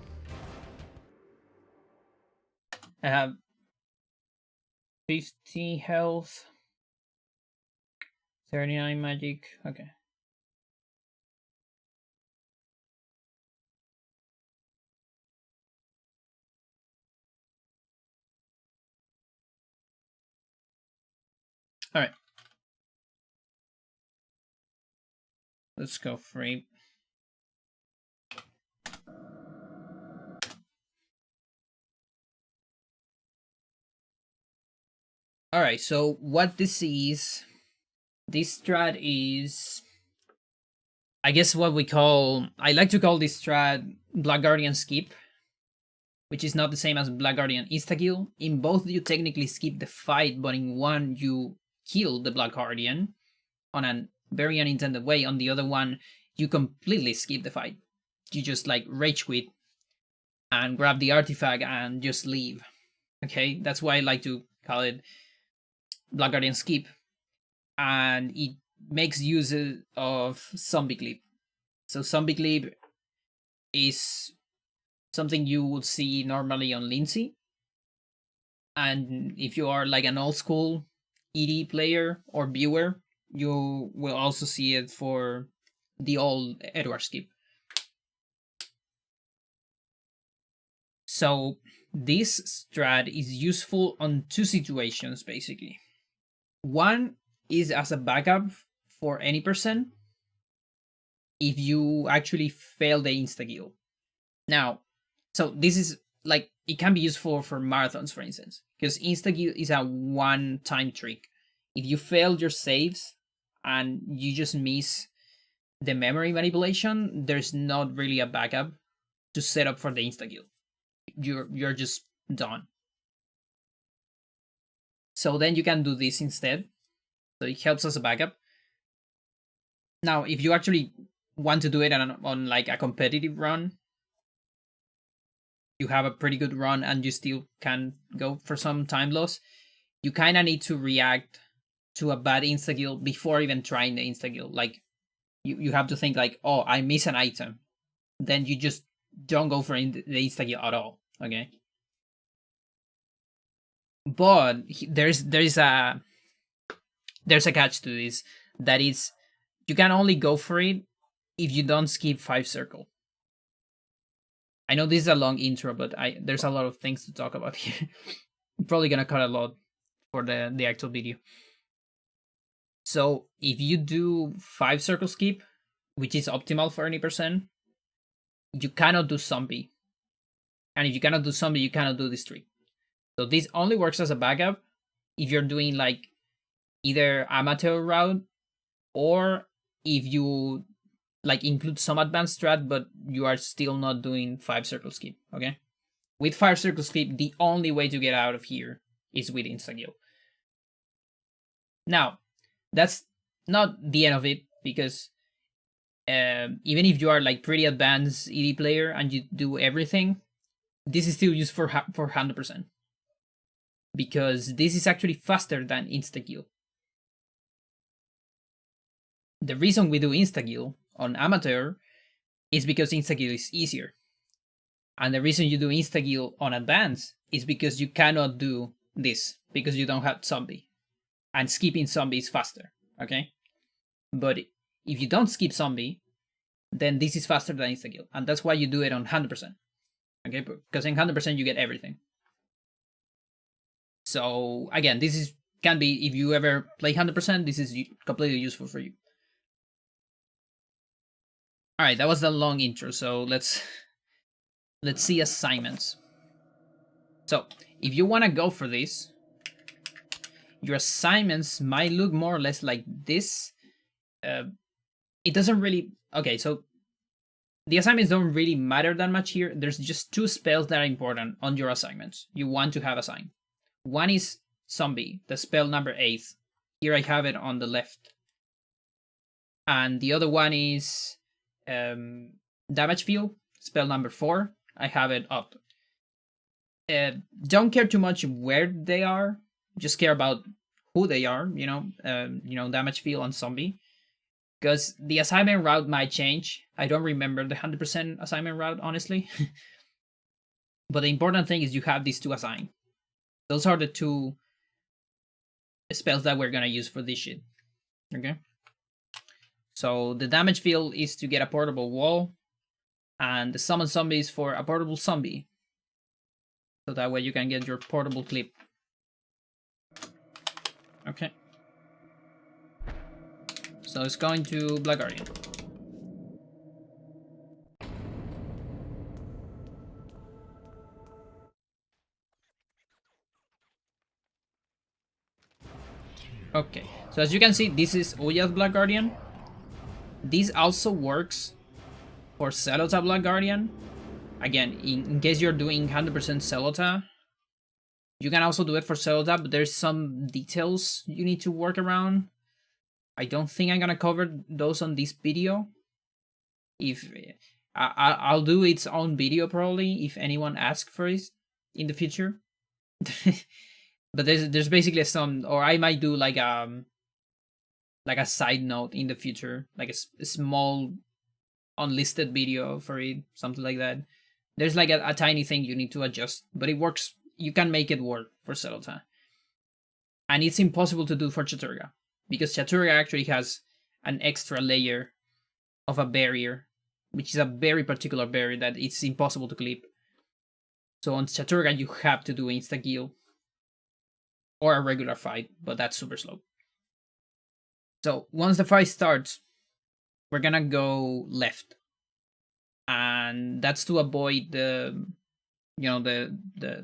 I have 50 health, 39 magic. Okay. Alright. Let's go free. Alright, so what this is, this strat is, I guess what we call, I like to call this strat Black Guardian skip, which is not the same as Black Guardian insta-kill. In both, you technically skip the fight, but in one, you kill the Black Guardian on a very unintended way. On the other one, you completely skip the fight. You just like rage quit and grab the artifact and just leave. Okay, that's why I like to call it Black Guardian skip. And it makes use of zombie clip. So zombie clip is something you would see normally on Lindsey. And if you are like an old school ED player or viewer, you will also see it for the old Edward skip. So this strat is useful on 2 situations basically. One is as a backup for any person if you actually fail the insta-kill. Now, so this is like, it can be useful for marathons, for instance, because insta-kill is a one-time trick. If you fail your saves and you just miss the memory manipulation, there's not really a backup to set up for the insta-kill. You're just done. So then you can do this instead. So it helps as a backup. Now, if you actually want to do it on like a competitive run, you have a pretty good run and you still can go for some time loss, you kind of need to react to a bad insta-kill before even trying the insta-kill. Like, you have to think like, oh, I miss an item. Then you just don't go for the insta-kill at all, okay? But there's a catch to this, that is, you can only go for it if you don't skip 5 circle. I know this is a long intro, but there's a lot of things to talk about here. I'm probably gonna cut a lot for the actual video. So if you do 5 circle skip, which is optimal for any person, you cannot do zombie. And if you cannot do zombie, you cannot do this trick. So this only works as a backup if you're doing like either amateur route, or if you like include some advanced strat, but you are still not doing 5 circle skip, okay? With 5 circle skip, the only way to get out of here is with insta-kill. Now, that's not the end of it, because even if you are like pretty advanced ED player and you do everything, this is still used for 100%. Because this is actually faster than insta-kill. The reason we do insta-kill on amateur is because insta-kill is easier. And the reason you do insta-kill on advanced is because you cannot do this, because you don't have zombie. And skipping zombie is faster, okay? But if you don't skip zombie, then this is faster than insta-kill. And that's why you do it on 100%. Okay, because in 100% you get everything. So again, this can be, if you ever play 100%, this is completely useful for you. All right, that was the long intro. So let's see assignments. So if you want to go for this, your assignments might look more or less like this. It doesn't really, okay, so the assignments don't really matter that much here. There's just 2 spells that are important on your assignments you want to have assigned. One is zombie, the spell number 8. Here I have it on the left. And the other one is damage field, spell number 4. I have it up. Don't care too much where they are. Just care about who they are. Damage field and zombie. Because the assignment route might change. I don't remember the 100% assignment route, honestly. But the important thing is you have these 2 assigned. Those are the 2 spells that we're gonna use for this shit. Okay? So the damage field is to get a portable wall. And the summon zombie is for a portable zombie. So that way you can get your portable clip. Okay. So it's going to Black Guardian. Okay, so as you can see, this is Uya's Black Guardian. This also works for Celota Black Guardian. Again, in case you're doing 100% Celota, you can also do it for Celota, but there's some details you need to work around. I don't think I'm gonna cover those on this video. If I'll do its own video probably if anyone asks for it in the future. But there's basically some, or I might do like a side note in the future, like a small unlisted video for it, something like that. There's like a tiny thing you need to adjust, but it works. You can make it work for Celota. And it's impossible to do for Chaturga, because Chaturga actually has an extra layer of a barrier, which is a very particular barrier that it's impossible to clip. So on Chaturga you have to do insta-kill or a regular fight, but that's super slow. So once the fight starts, we're gonna go left. And that's to avoid the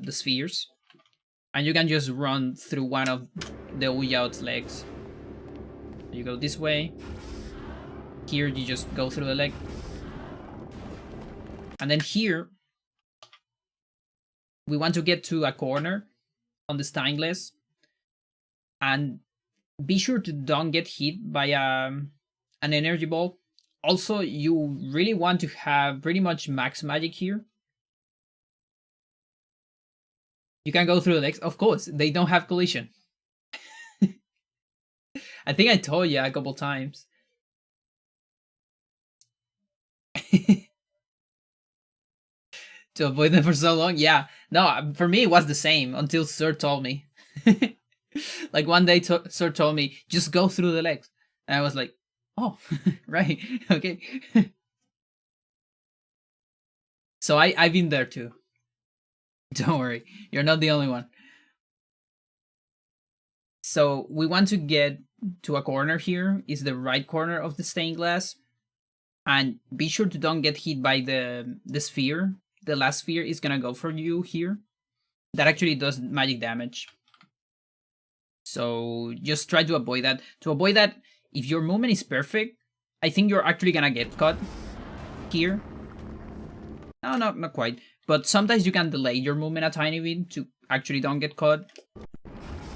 spheres. And you can just run through one of the Uyaot's legs. You go this way. Here you just go through the leg. And then here, we want to get to a corner on the stained glass. And be sure to don't get hit by an energy ball. Also, you really want to have pretty much max magic here. You can go through the legs. Of course, they don't have collision. I think I told you a couple times. To avoid them for so long? Yeah. No, for me it was the same until Sir told me. Like one day Sir told me, just go through the legs. And I was like, oh, right, okay. So I've been there too. Don't worry, you're not the only one. So we want to get to a corner here. Is the right corner of the stained glass. And be sure to don't get hit by the sphere. The last sphere is gonna go for you here. That actually does magic damage. So just try to avoid that. To avoid that, if your movement is perfect, I think you're actually gonna get caught here. No, not quite. But sometimes you can delay your movement a tiny bit to actually don't get caught.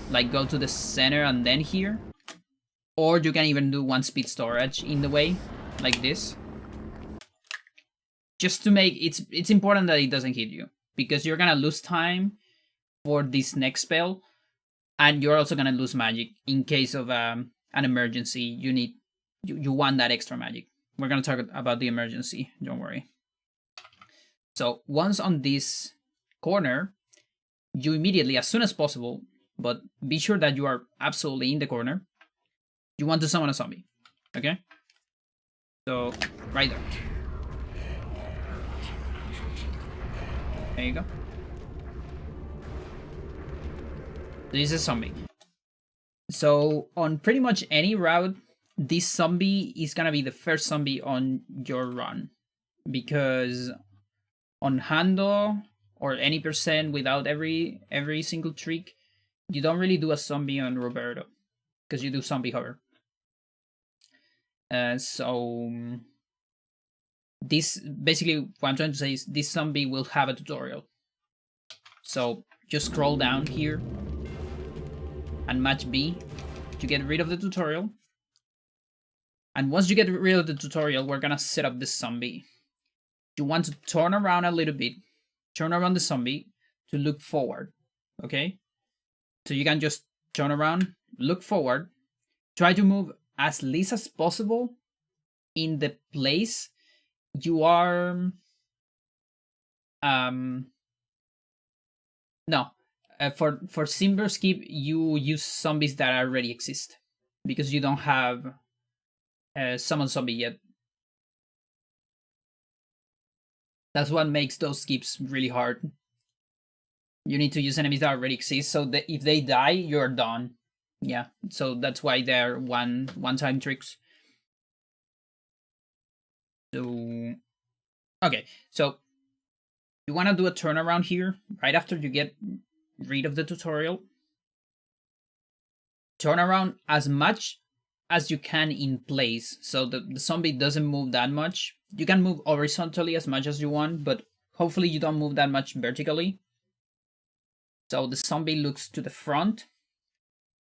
Like go to the center and then here. Or you can even do one speed storage in the way. like this. Just to make it's important that it doesn't hit you, because you're gonna lose time for this next spell, and you're also gonna lose magic in case of an emergency. You want that extra magic. We're gonna talk about the emergency, don't worry. So once on this corner, you immediately, as soon as possible, but be sure that you are absolutely in the corner, you want to summon a zombie. Okay? So right there. There you go. This is a zombie. So on pretty much any route, this zombie is gonna be the first zombie on your run. Because on Hando or any percent without every single trick, you don't really do a zombie on Roberto. Because you do zombie hover. So this basically what I'm trying to say is this zombie will have a tutorial. So just scroll down here and match B to get rid of the tutorial. And once you get rid of the tutorial, we're gonna set up this zombie. You want to turn around a little bit, turn around the zombie to look forward, okay? So you can just turn around, look forward, try to move as least as possible in the place you are. For Simber Skip, you use zombies that already exist because you don't have summon zombie yet. That's what makes those skips really hard. You need to use enemies that already exist, so that if they die, you're done. Yeah, so that's why they're one-time tricks. So, okay, so you want to do a turnaround here right after you get rid of the tutorial. Turn around as much as you can in place, so the zombie doesn't move that much. You can move horizontally as much as you want, but hopefully you don't move that much vertically. So the zombie looks to the front.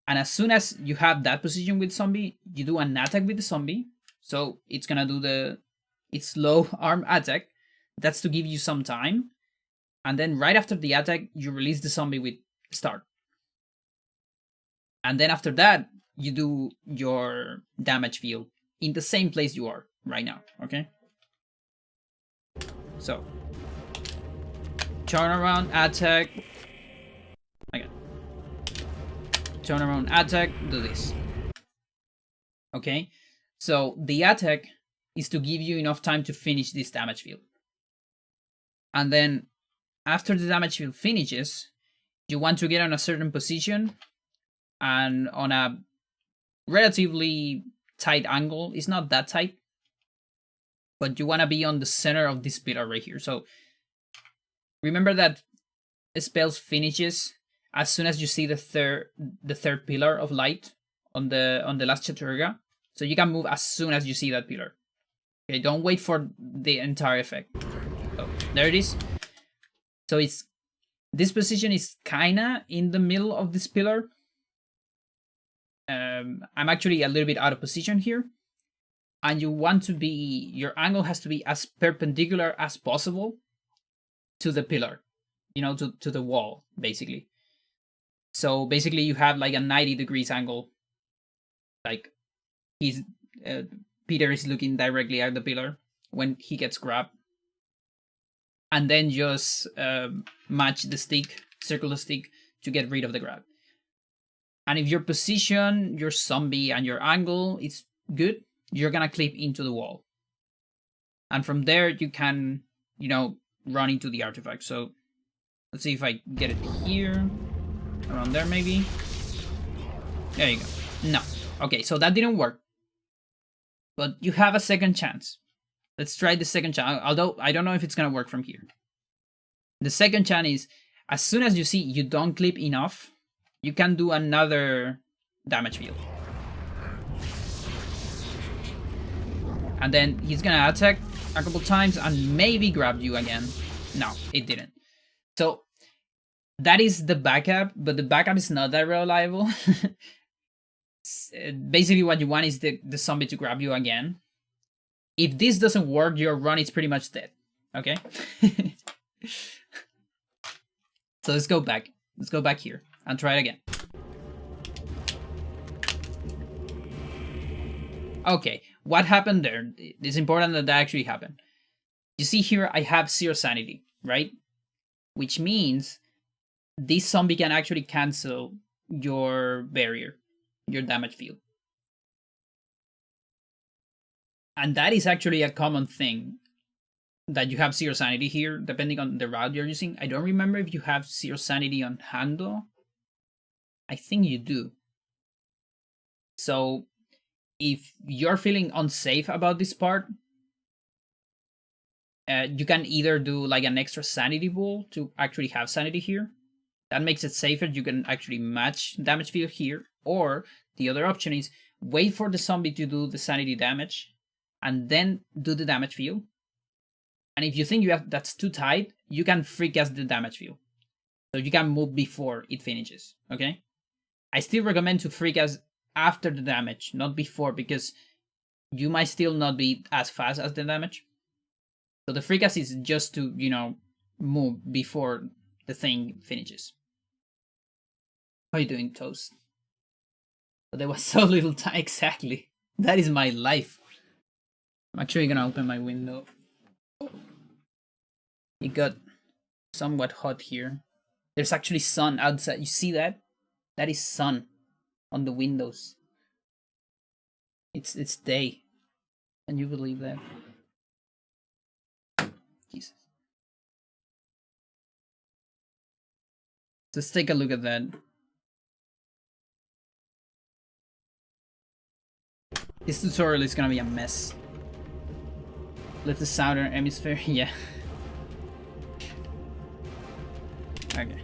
And as soon as you have that position with zombie, you do an attack with the zombie. So it's gonna do its slow arm attack. That's to give you some time. And then right after the attack, you release the zombie with start. And then after that, you do your damage field in the same place you are right now, okay? So, turn around, attack. Again. Turn around, attack, do this. Okay? So, the attack is to give you enough time to finish this damage field. And then, after the damage field finishes, you want to get on a certain position and on a relatively tight angle. It's not that tight, but you want to be on the center of this pillar right here. So remember that spells finishes as soon as you see the third pillar of light on the last Chaturga. So you can move as soon as you see that pillar. Okay, don't wait for the entire effect. So there it is. So this position is kinda in the middle of this pillar. I'm actually a little bit out of position here. And you want to be, your angle has to be as perpendicular as possible to the pillar, you know, to the wall, basically. So basically you have like a 90 degrees angle. Like Peter is looking directly at the pillar when he gets grabbed. And then just match the stick, circle the stick to get rid of the grab. And if your position, your zombie, and your angle is good, you're gonna clip into the wall. And from there, you can, you know, run into the artifact. So let's see if I get it here, around there maybe. There you go. No. Okay, so that didn't work. But you have a second chance. Let's try the second chance, although I don't know if it's gonna work from here. The second chance is, as soon as you see you don't clip enough, you can do another damage field. And then he's gonna attack a couple times and maybe grab you again. No, it didn't. So that is the backup, but the backup is not that reliable. Basically what you want is the zombie to grab you again. if this doesn't work, your run is pretty much dead. Okay? So let's go back. Let's go back here and try it again. Okay, what happened there? It's important that that actually happened. You see here, I have 0 sanity, right? Which means this zombie can actually cancel your barrier, your damage field. And that is actually a common thing, that you have 0 sanity here, depending on the route you're using. I don't remember if you have 0 sanity on Hando. I think you do. So if you're feeling unsafe about this part, you can either do like an extra sanity ball to actually have sanity here. That makes it safer. You can actually match damage field here. Or the other option is wait for the zombie to do the sanity damage and then do the damage field. And if you think that's too tight, you can free cast the damage field. So you can move before it finishes, okay? I still recommend to free cast after the damage, not before, because you might still not be as fast as the damage. So the free cast is just to, you know, move before the thing finishes. How are you doing, Toast? But there was so little time. Exactly. That is my life. I'm actually gonna open my window. It got somewhat hot here. There's actually sun outside. You see that? That is sun on the windows. It's day. Can you believe that? Jesus. Let's take a look at that. This tutorial is gonna be a mess. Let the southern hemisphere, yeah. Okay.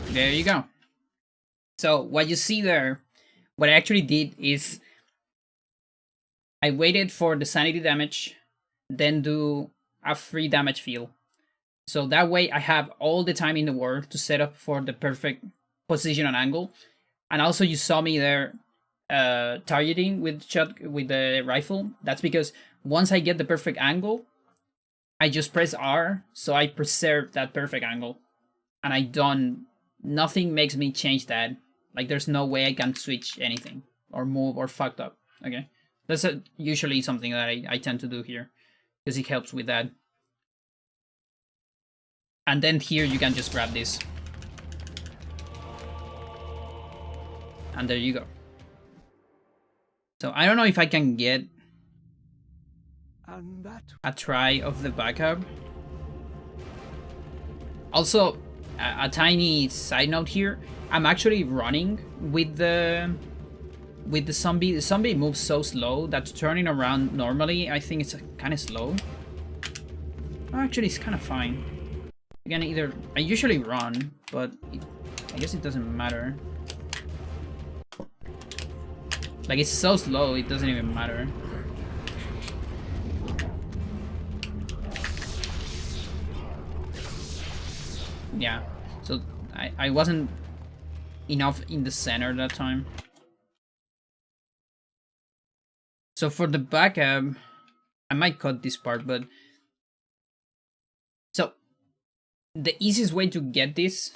There you go. So what you see there, what I actually did is I waited for the sanity damage, then do a free damage field. So that way I have all the time in the world to set up for the perfect position and angle. And also you saw me there targeting with the rifle. That's because once I get the perfect angle, I just press R, so I preserve that perfect angle. And nothing makes me change that. Like there's no way I can switch anything or move or fucked up. Okay, that's usually something that I tend to do here because it helps with that. And then here you can just grab this. And there you go. So I don't know if I can get a try of the backup. Also, a tiny side note here. I'm actually running with the zombie. The zombie moves so slow that turning around normally, I think it's kind of slow. Oh, actually, it's kind of fine. Again, I usually run, but I guess it doesn't matter. Like, it's so slow, it doesn't even matter. Yeah, so I wasn't enough in the center that time. So for the backup, I might cut this part, but... So, the easiest way to get this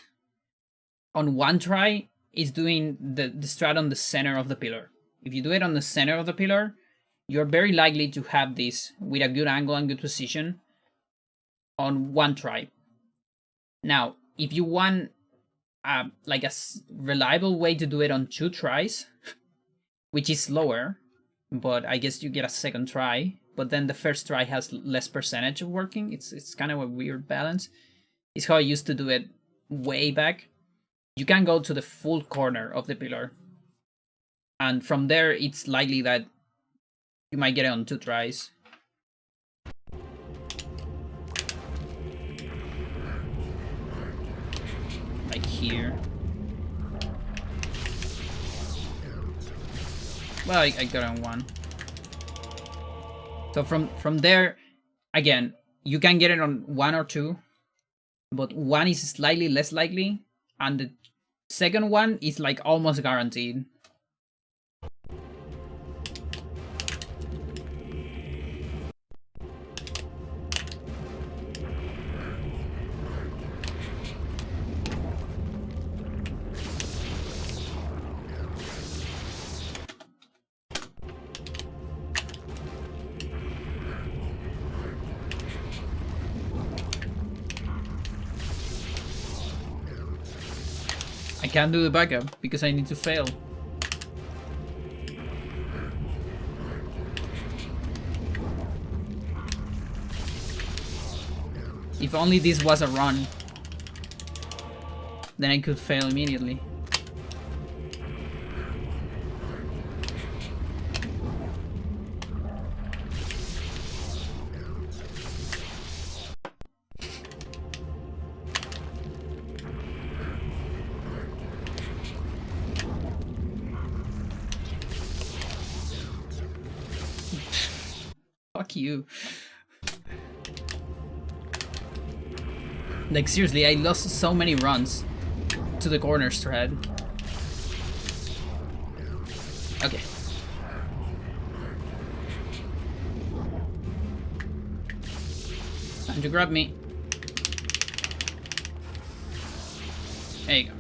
on one try is doing the strat on the center of the pillar. If you do it on the center of the pillar, you're very likely to have this with a good angle and good position on one try. Now, if you want like a reliable way to do it on 2 tries, which is slower, but I guess you get a second try, but then the first try has less percentage of working. It's kind of a weird balance. It's how I used to do it way back. You can go to the full corner of the pillar, and from there it's likely that you might get it on 2 tries. Like here. Well, I got on 1. So from there, again, you can get it on 1 or 2. but one is slightly less likely, and the second one is like almost guaranteed. I can't do the backup because I need to fail. If only this was a run, then I could fail immediately. Fuck you. Like seriously, I lost so many runs to the corner strat. Okay. Time to grab me. There you go.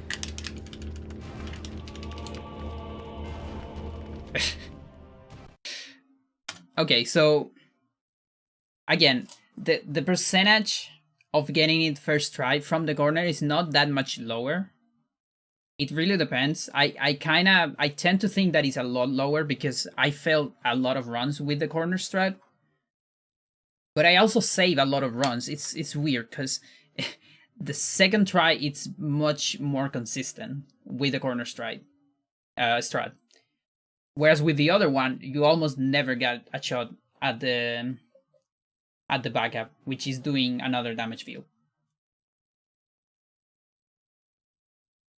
Okay, so again, the percentage of getting it first try from the corner is not that much lower. It really depends. I tend to think that it's a lot lower because I failed a lot of runs with the corner strat. But I also save a lot of runs. It's weird because the second try it's much more consistent with the corner strat. Whereas with the other one, you almost never get a shot at the backup, which is doing another damage field.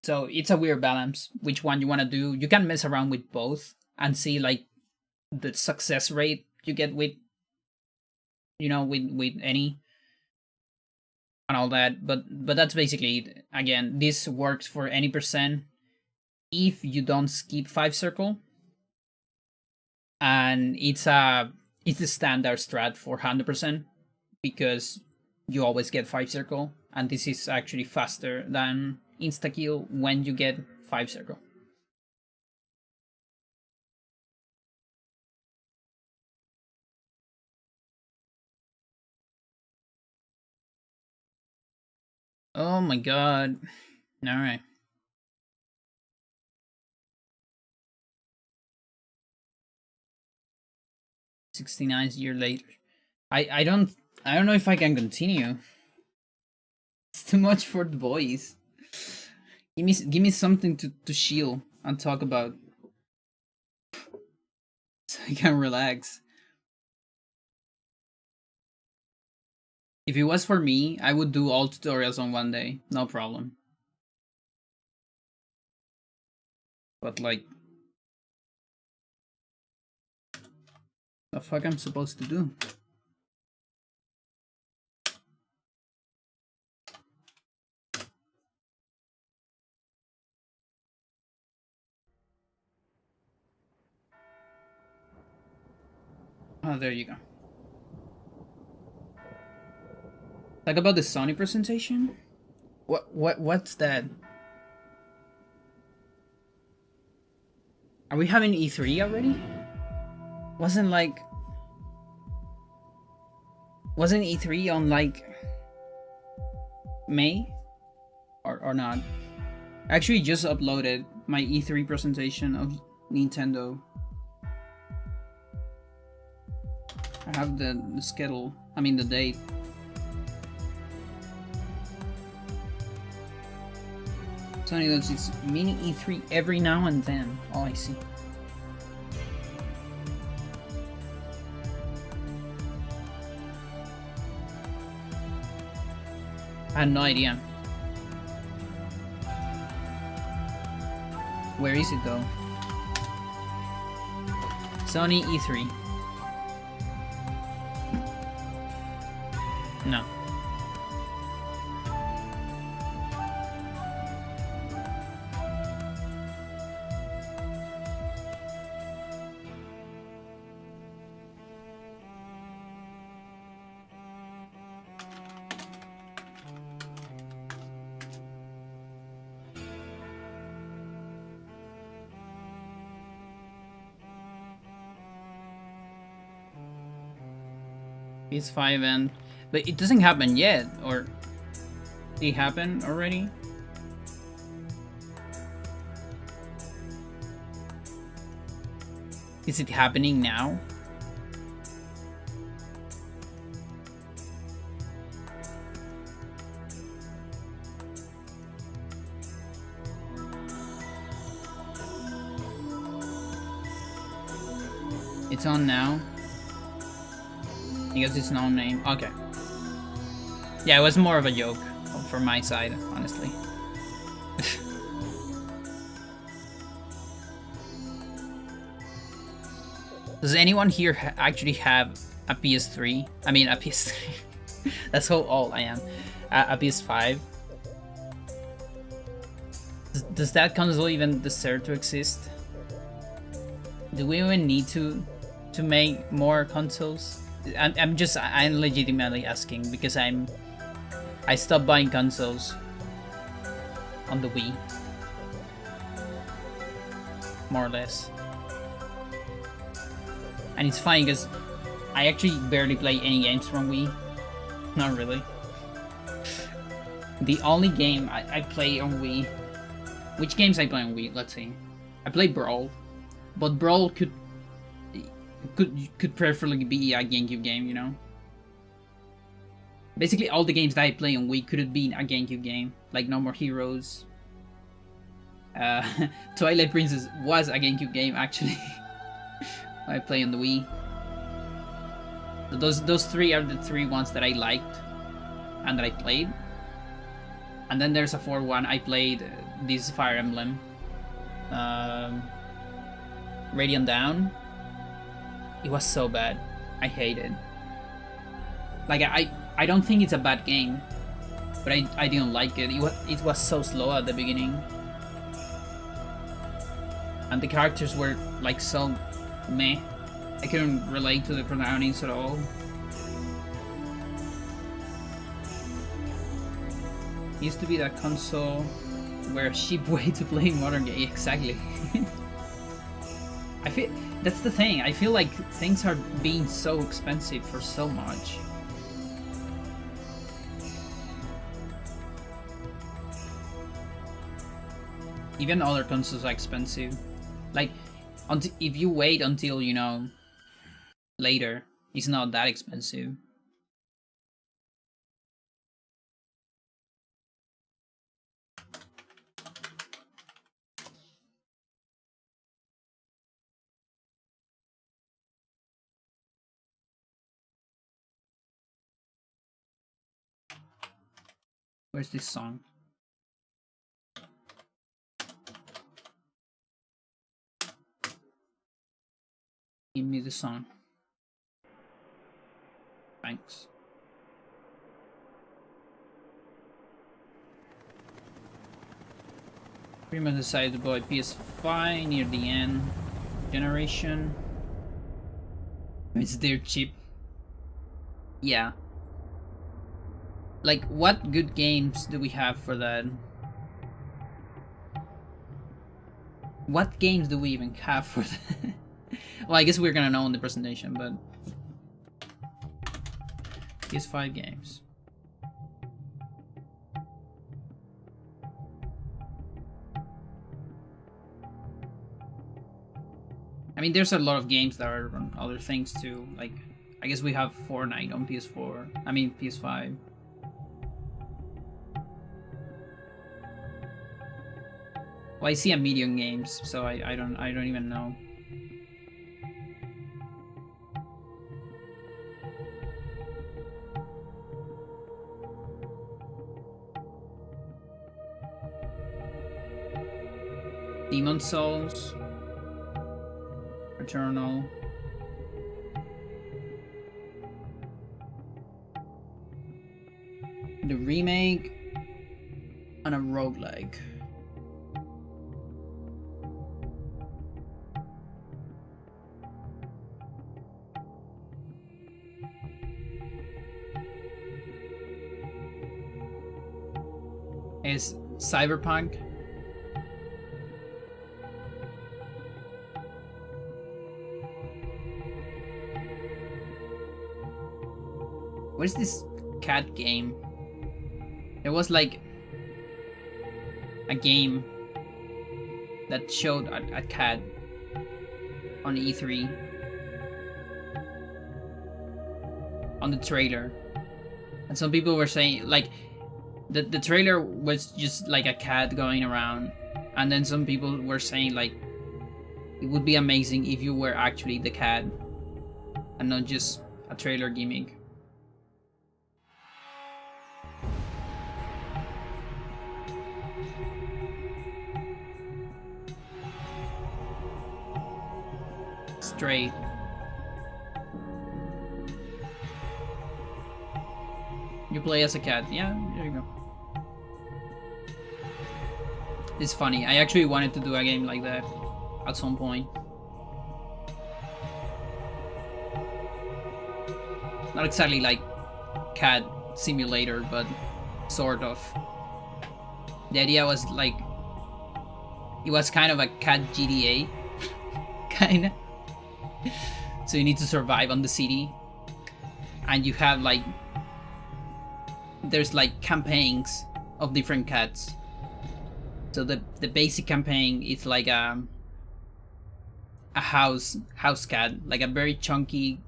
So it's a weird balance, which one you want to do. You can mess around with both and see like the success rate you get with, you know, with any and all that. But that's basically it. Again, this works for any percent if you don't skip 5 circle. And it's the standard strat for 100% because you always get 5 circle, and this is actually faster than insta kill when you get 5 circle. Oh my god. Alright. 69 years later. I don't know if I can continue. It's too much for the boys. Give me something to shield and talk about, so I can relax. If it was for me, I would do all tutorials on one day, no problem. But like, the fuck I'm supposed to do? Oh, there you go. Talk about the Sony presentation? What's that? Are we having E3 already? Wasn't E3 on like May? Or not? I actually just uploaded my E3 presentation of Nintendo. I have the schedule, I mean the date. Sony does its mini E3 every now and then. Oh, I see. I had no idea. Where is it though? Sony E3. No. PS5 and... But it doesn't happen yet, or... Did it happen already? Is it happening now? It's on now. I guess it's no name. Okay. Yeah, it was more of a joke from my side, honestly. Does anyone here actually have a PS3? I mean, a PS3. That's how old I am. A PS5. Does that console even deserve to exist? Do we even need to make more consoles? I'm legitimately asking because I stopped buying consoles on the Wii, more or less. And it's funny because I actually barely play any games from Wii. Not really. The only game I play on Wii... Which games I play on Wii? Let's see. I play Brawl. But Brawl could preferably be a GameCube game, you know? Basically all the games that I play on Wii could have been a GameCube game. Like No More Heroes. Twilight Princess was a GameCube game, actually. I play on the Wii. So those three are the three ones that I liked and that I played. And then there's a fourth one. I played this Fire Emblem, Radiant Dawn. It was so bad. I hate it. Like I don't think it's a bad game, but I didn't like it. It was so slow at the beginning, and the characters were like so meh. I couldn't relate to the protagonist at all. It used to be that console where a cheap way to play modern game. Exactly. I feel that's the thing. I feel like things are being so expensive for so much. Even other consoles are expensive. Like, if you wait until, you know, later, it's not that expensive. Where's this song? Give me the song. Thanks. Freeman decided to buy PS5 near the end generation. It's dirt cheap. Yeah. Like, what good games do we have for that? What games do we even have for that? Well, I guess we're gonna know in the presentation, but... PS5 games. I mean, there's a lot of games that are on other things too. Like, I guess we have Fortnite on PS4. I mean, PS5. Well, I see a medium games, so I don't even know. Demon Souls, Eternal. The remake and a roguelike. Is Cyberpunk? Where's this cat game? There was like a game that showed a cat on E3 on the trailer, and some people were saying like the trailer was just like a cat going around, and then some people were saying like it would be amazing if you were actually the cat and not just a trailer gimmick. Stray. You play as a cat. Yeah, there you go. It's funny. I actually wanted to do a game like that at some point. Not exactly like cat simulator, but sort of. The idea was like it was kind of a cat GTA, kinda. So you need to survive on the city, and you have like there's like campaigns of different cats. So the basic campaign is like a house cat, like a very chunky,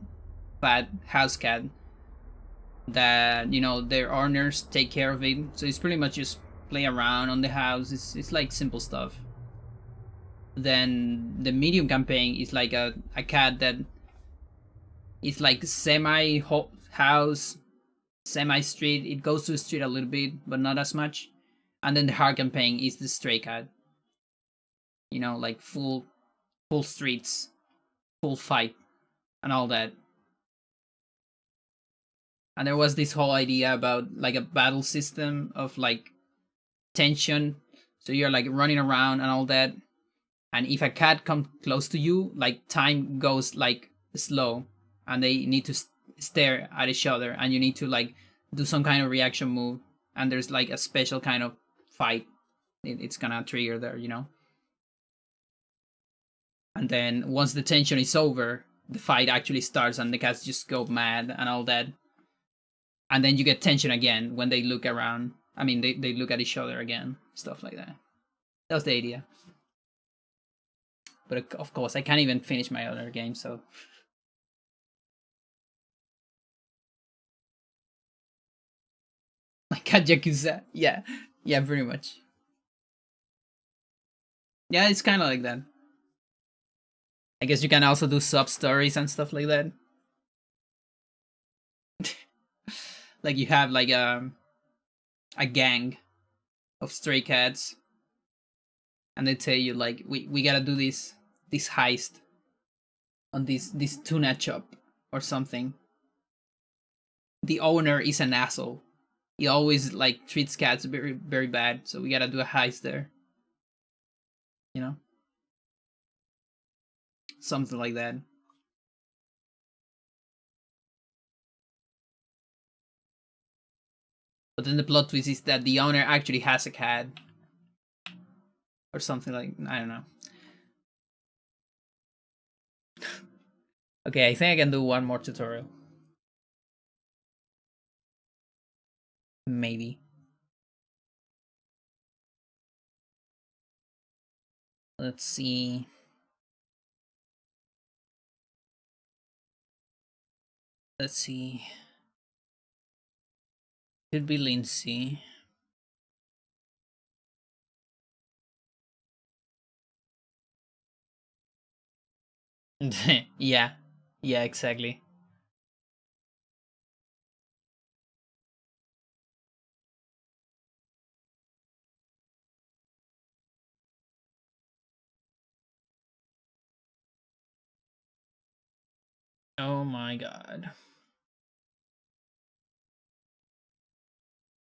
fat house cat that their owners take care of it. So it's pretty much just play around on the house. It's like simple stuff. Then the medium campaign is like a cat that is like semi house, semi street. It goes to the street a little bit, but not as much. And then the hard campaign is the stray cat. Like full streets, full fight, and all that. And there was this whole idea about like a battle system of like tension. So you're like running around and all that. And if a cat comes close to you, like time goes like slow, and they need to stare at each other, and you need to like do some kind of reaction move. And there's like a special kind of fight it's gonna trigger there, And then once the tension is over, the fight actually starts, and the cats just go mad and all that. And then you get tension again when they look around. I mean, they look at each other again, stuff like that. That was the idea. But of course, I can't even finish my other game, so. Like Cat Yakuza. Yeah. Yeah, pretty much. Yeah, it's kind of like that. I guess you can also do sub stories and stuff like that. Like you have like a gang of stray cats, and they tell you like we gotta do this heist on this tuna shop or something. The owner is an asshole. He always like treats cats very very bad, so we gotta do a heist there. Something like that. But then the plot twist is that the owner actually has a cat. Or something like, I don't know. Okay, I think I can do one more tutorial. Maybe. Let's see. Let's see. Could be Lindsey. Yeah. Yeah, exactly. Oh my god.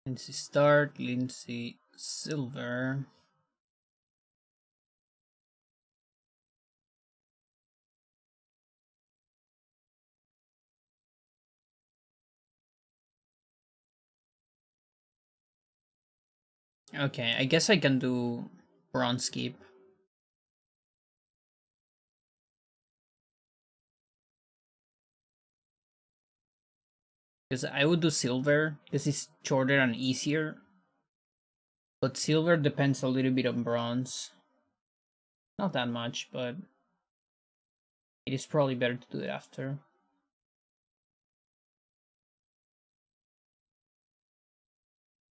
Lindsey start, Lindsey silver. Okay, I guess I can do bronze skip. Because I would do silver, because it's shorter and easier. But silver depends a little bit on bronze. Not that much, but it is probably better to do it after.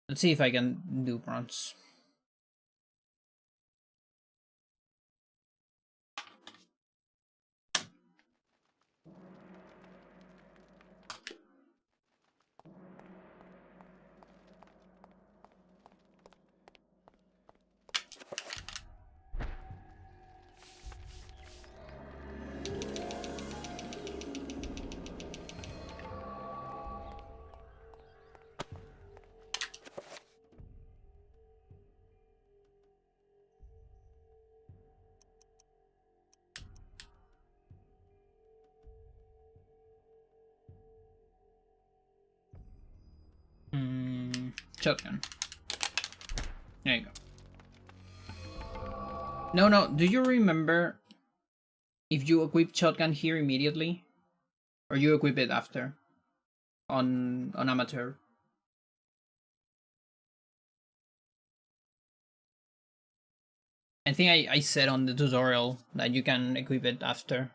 Let's see if I can do bronze. Shotgun. There you go. No, do you remember if you equip shotgun here immediately? Or you equip it after? On amateur? I think I said on the tutorial that you can equip it after.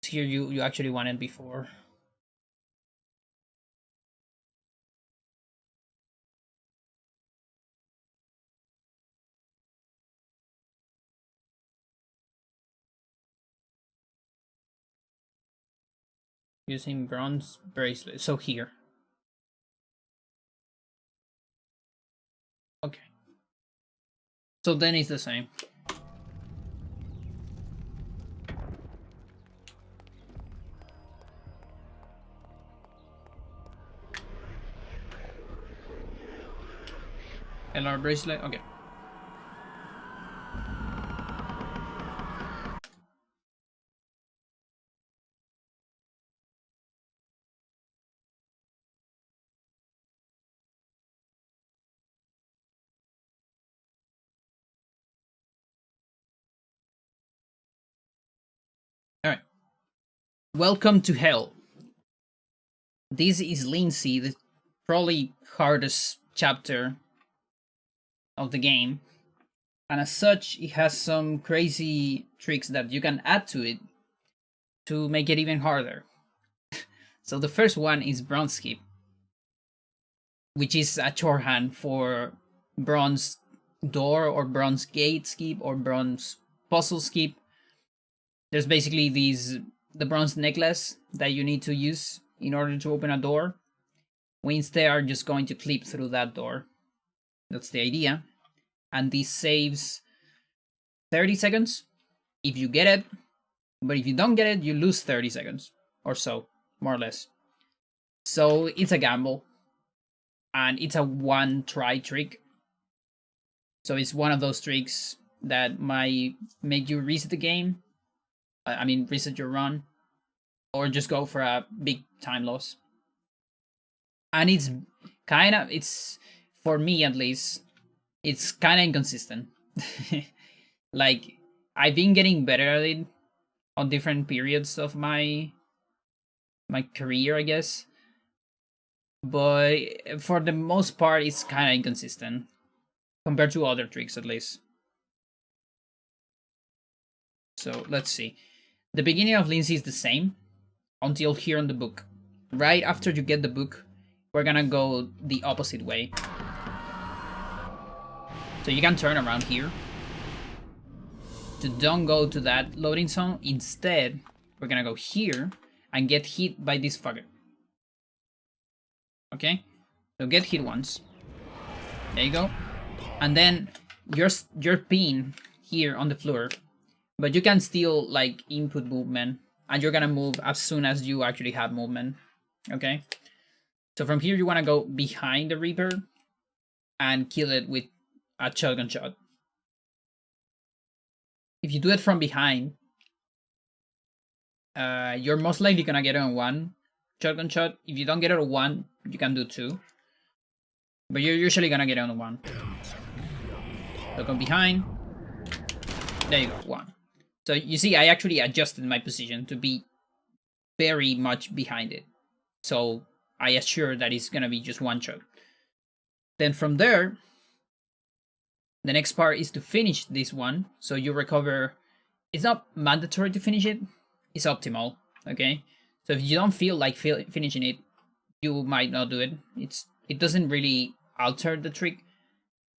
Here you actually want it before. Using bronze bracelet. So here. Okay. So then it's the same. LR bracelet, okay. Alright. Welcome to hell. This is Lindsey, the probably hardest chapter of the game. And as such, it has some crazy tricks that you can add to it to make it even harder. So the first one is bronze skip, which is a shorthand for bronze door or bronze gate skip or bronze puzzle skip. There's basically the bronze necklace that you need to use in order to open a door. We instead are just going to clip through that door. That's the idea. And this saves 30 seconds if you get it. But if you don't get it, you lose 30 seconds or so, more or less. So it's a gamble. And it's a one-try trick. So it's one of those tricks that might make you reset the game. Reset your run. Or just go for a big time loss. And it's for me at least, it's kind of inconsistent. Like, I've been getting better at it on different periods of my career, I guess. But for the most part, it's kind of inconsistent. Compared to other tricks, at least. So, let's see. The beginning of Lindsey is the same until here in the book. Right after you get the book, we're gonna go the opposite way. So you can turn around here. So don't go to that loading zone. Instead, we're gonna go here and get hit by this fucker. Okay? So get hit once. There you go. And then you're pinned here on the floor. But you can still, like, input movement. And you're gonna move as soon as you actually have movement. Okay? So from here, you wanna go behind the Reaper and kill it with a shotgun shot. If you do it from behind, you're most likely gonna get it on one shotgun shot. If you don't get it on one, you can do two. But you're usually gonna get it on one. So go behind. There you go, one. So you see, I actually adjusted my position to be very much behind it. So I assure that it's gonna be just one shot. Then from there, the next part is to finish this one. So you recover. It's not mandatory to finish it. It's optimal. Okay. So if you don't feel like finishing it, you might not do it. It doesn't really alter the trick,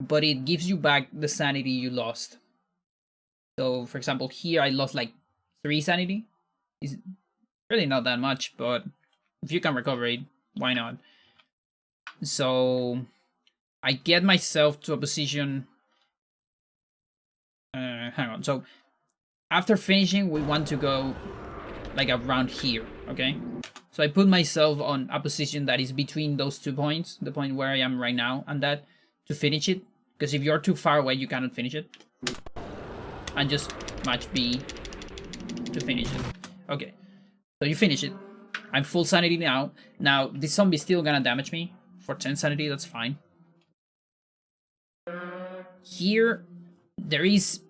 but it gives you back the sanity you lost. So for example, here I lost like 3 sanity. It's really not that much, but if you can recover it, why not? So I get myself to a position. Hang on. So after finishing, we want to go like around here, okay? So I put myself on a position that is between those 2 points, the point where I am right now and that, to finish it. Because if you're too far away, you cannot finish it. And just match B to finish it. Okay, so you finish it. I'm full sanity now. Now, this zombie is still gonna damage me for 10 sanity, that's fine. Here, there is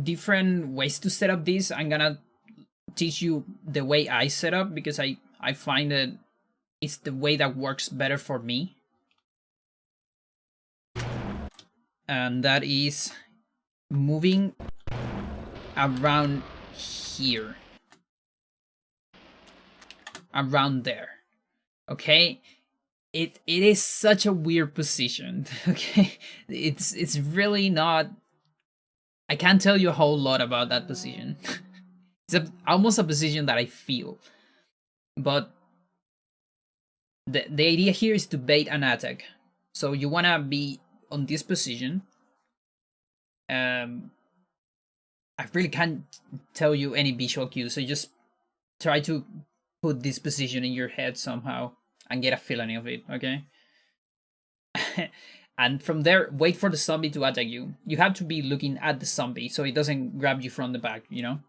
different ways to set up this. I'm gonna teach you the way I set up because I find that it's the way that works better for me. And that is moving around here. Around there. Okay? It is such a weird position. Okay? It's really not. I can't tell you a whole lot about that position. It's almost a position that I feel. But the idea here is to bait an attack. So you wanna be on this position. I really can't tell you any visual cues, so just try to put this position in your head somehow and get a feeling of it, okay? And from there, wait for the zombie to attack you. You have to be looking at the zombie so it doesn't grab you from the back, you know?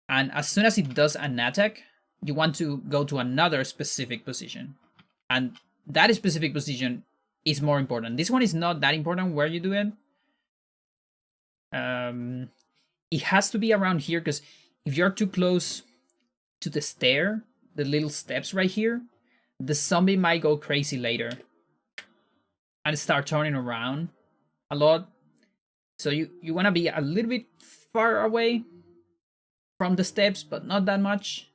And as soon as it does an attack, you want to go to another specific position. And that specific position is more important. This one is not that important where you do it. It has to be around here because if you're too close to the stair, the little steps right here, the zombie might go crazy later and start turning around a lot. So you want to be a little bit far away from the steps, but not that much.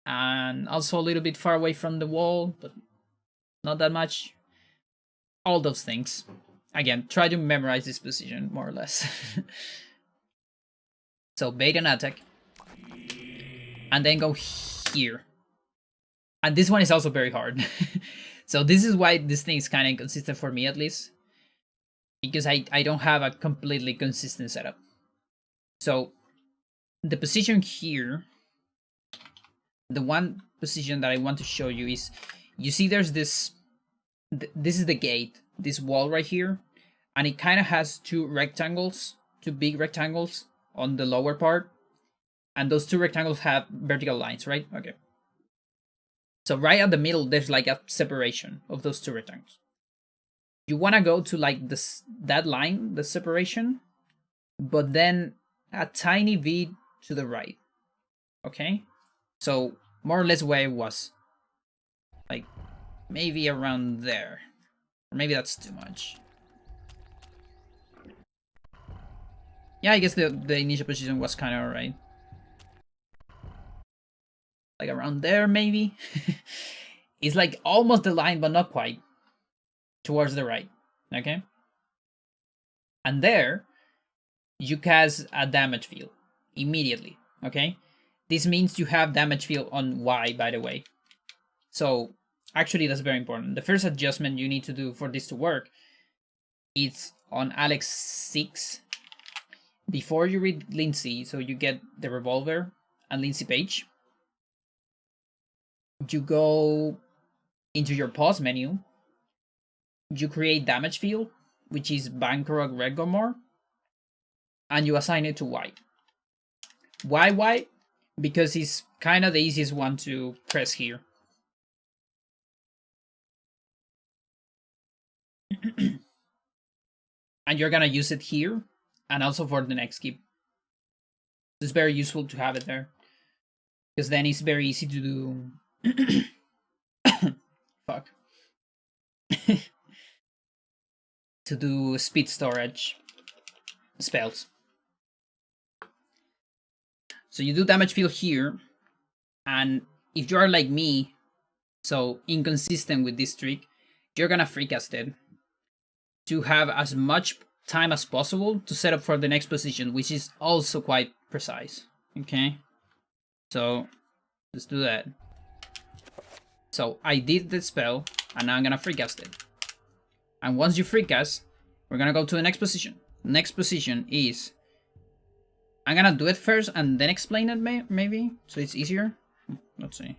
And also a little bit far away from the wall, but not that much. All those things. Again, try to memorize this position, more or less. So bait an attack. And then go here. And this one is also very hard. So this is why this thing is kind of inconsistent for me, at least. Because I don't have a completely consistent setup. So the position here, the one position that I want to show you is, you see there's this is the gate, this wall right here, and it kind of has two big rectangles on the lower part, and those two rectangles have vertical lines, right? Okay. So right at the middle, there's like a separation of those two rectangles. You want to go to like that line, the separation, but then a tiny bit to the right. Okay? So more or less where it was. Like maybe around there. Or maybe that's too much. Yeah, I guess the initial position was kind of alright. Like around there, maybe? It's like almost the line, but not quite. Towards the right. Okay? And there, you cast a damage field immediately. Okay? This means you have damage field on Y, by the way. So, actually, that's very important. The first adjustment you need to do for this to work is on Alex 6. Before you read Lindsey, so you get the revolver and Lindsey page, you go into your pause menu, you create damage field, which is Bankrock Redgomore, and you assign it to Y. Why Y? Because it's kind of the easiest one to press here. And you're gonna use it here, and also for the next keep. It's very useful to have it there. Because then it's very easy to do... Fuck. To do speed storage spells. So you do damage field here, and if you are like me, so inconsistent with this trick, you're gonna free cast it to have as much time as possible to set up for the next position, which is also quite precise. Okay, so let's do that. So I did the spell, and now I'm gonna free cast it. And once you free cast, we're gonna go to the next position. Next position is... I'm gonna do it first and then explain it, maybe, so it's easier. Let's see.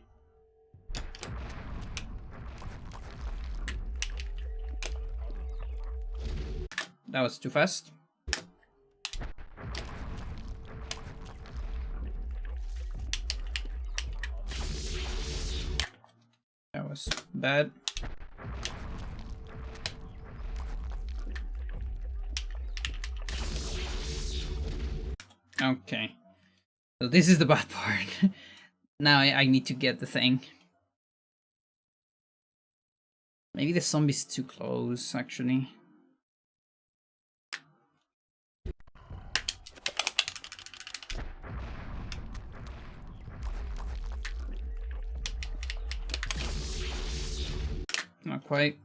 That was too fast. That was bad. Okay. So this is the bad part. Now I need to get the thing. Maybe the zombie's too close, actually. Not quite.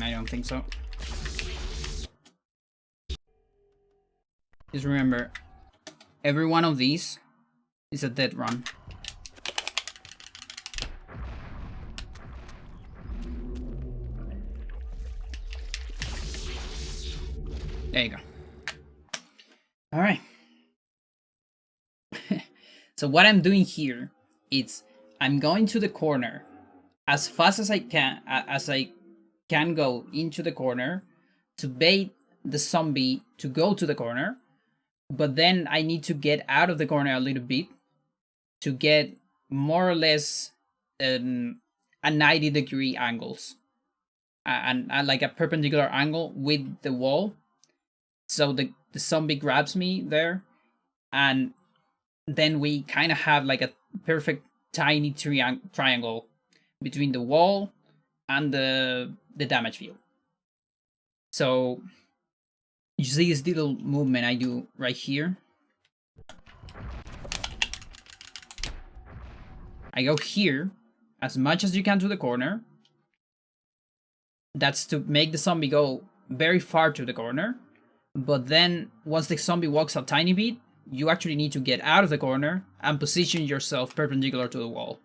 I don't think so. Just remember, every one of these is a dead run. There you go. All right. So what I'm doing here is I'm going to the corner as fast as I can go into the corner to bait the zombie to go to the corner, but then I need to get out of the corner a little bit to get more or less a 90-degree angles and like a perpendicular angle with the wall, so the zombie grabs me there, and then we kind of have like a perfect tiny triangle between the wall and the damage field. So you see this little movement I do right here. I go here as much as you can to the corner. That's to make the zombie go very far to the corner. But then once the zombie walks a tiny bit, you actually need to get out of the corner and position yourself perpendicular to the wall.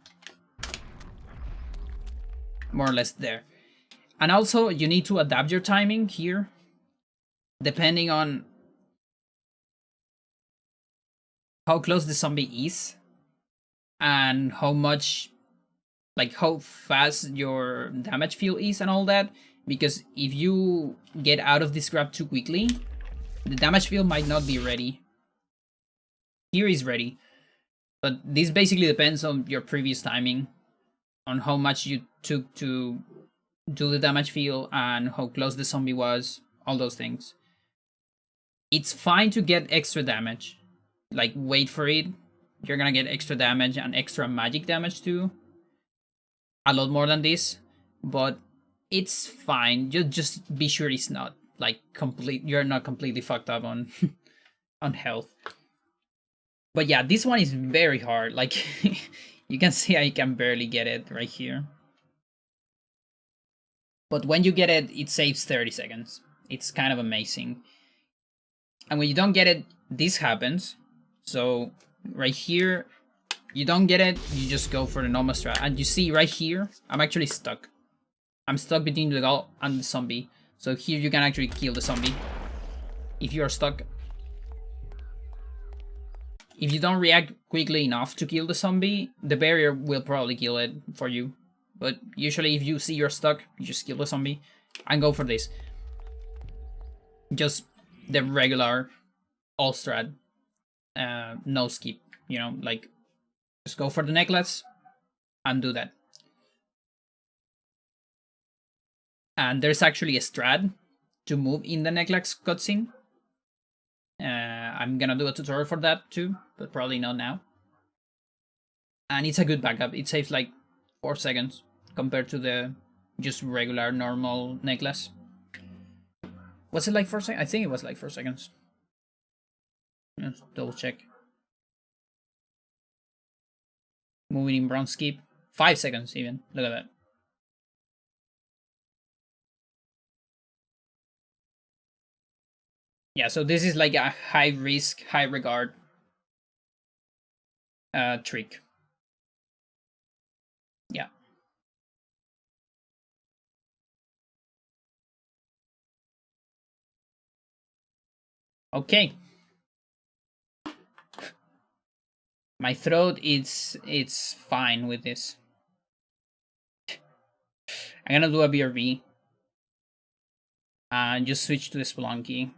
More or less there. And also you need to adapt your timing here depending on how close the zombie is and how much, like how fast your damage field is and all that. Because if you get out of this grab too quickly, the damage field might not be ready. Here is ready, but this basically depends on your previous timing, on how much you took to do the damage field and how close the zombie was, all those things. It's fine to get extra damage, like wait for it. You're gonna get extra damage and extra magic damage too. A lot more than this, but it's fine. You just be sure it's not like you're not completely fucked up on on health. But yeah, this one is very hard. Like you can see I can barely get it right here. But when you get it, it saves 30 seconds. It's kind of amazing. And when you don't get it, this happens. So right here, you don't get it, you just go for the normal strat. And you see right here, I'm actually stuck. I'm stuck between the gull and the zombie. So here you can actually kill the zombie if you are stuck. If you don't react quickly enough to kill the zombie, the barrier will probably kill it for you. But usually if you see you're stuck, you just kill the zombie and go for this. just the regular all strat, no skip. You know, like just go for the necklace and do that. And there's actually a strat to move in the necklace cutscene. I'm gonna do a tutorial for that too, but probably not now. And it's a good backup. It saves like 4 seconds compared to the just regular normal necklace. Was it like 4 seconds? I think it was like 4 seconds. Let's double check. Moving in brown skip. 5 seconds even. Look at that. Yeah, so this is like a high risk, high regard trick. Yeah. Okay. My throat it's fine with this. I'm gonna do a BRB. And just switch to the Spelunky.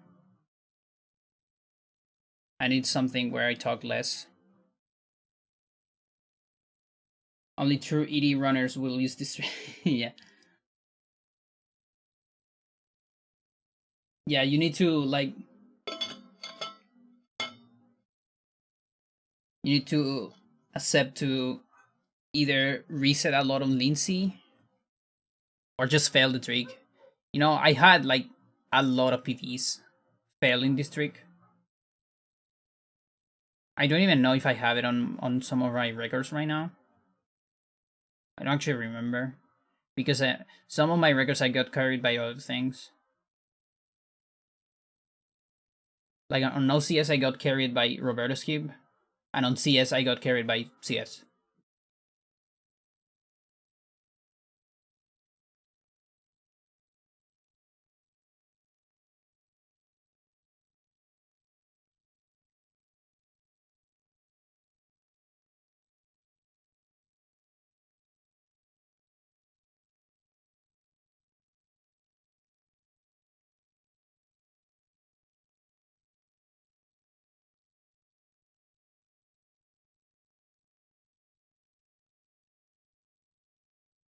I need something where I talk less. Only true ED runners will use this. Yeah. Yeah, you need to like. You need to accept to either reset a lot on Lindsey or just fail the trick. You know, I had like a lot of PVs failing this trick. I don't even know if I have it on some of my records right now. I don't actually remember because some of my records I got carried by other things. Like on OCS I got carried by Roberto Skib, and on CS I got carried by CS.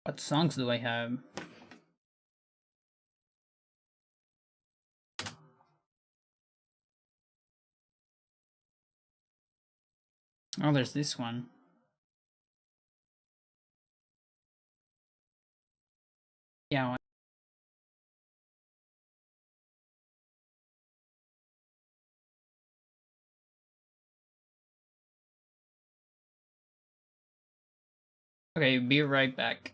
What songs do I have? Oh, there's this one. Yeah. Okay, be right back.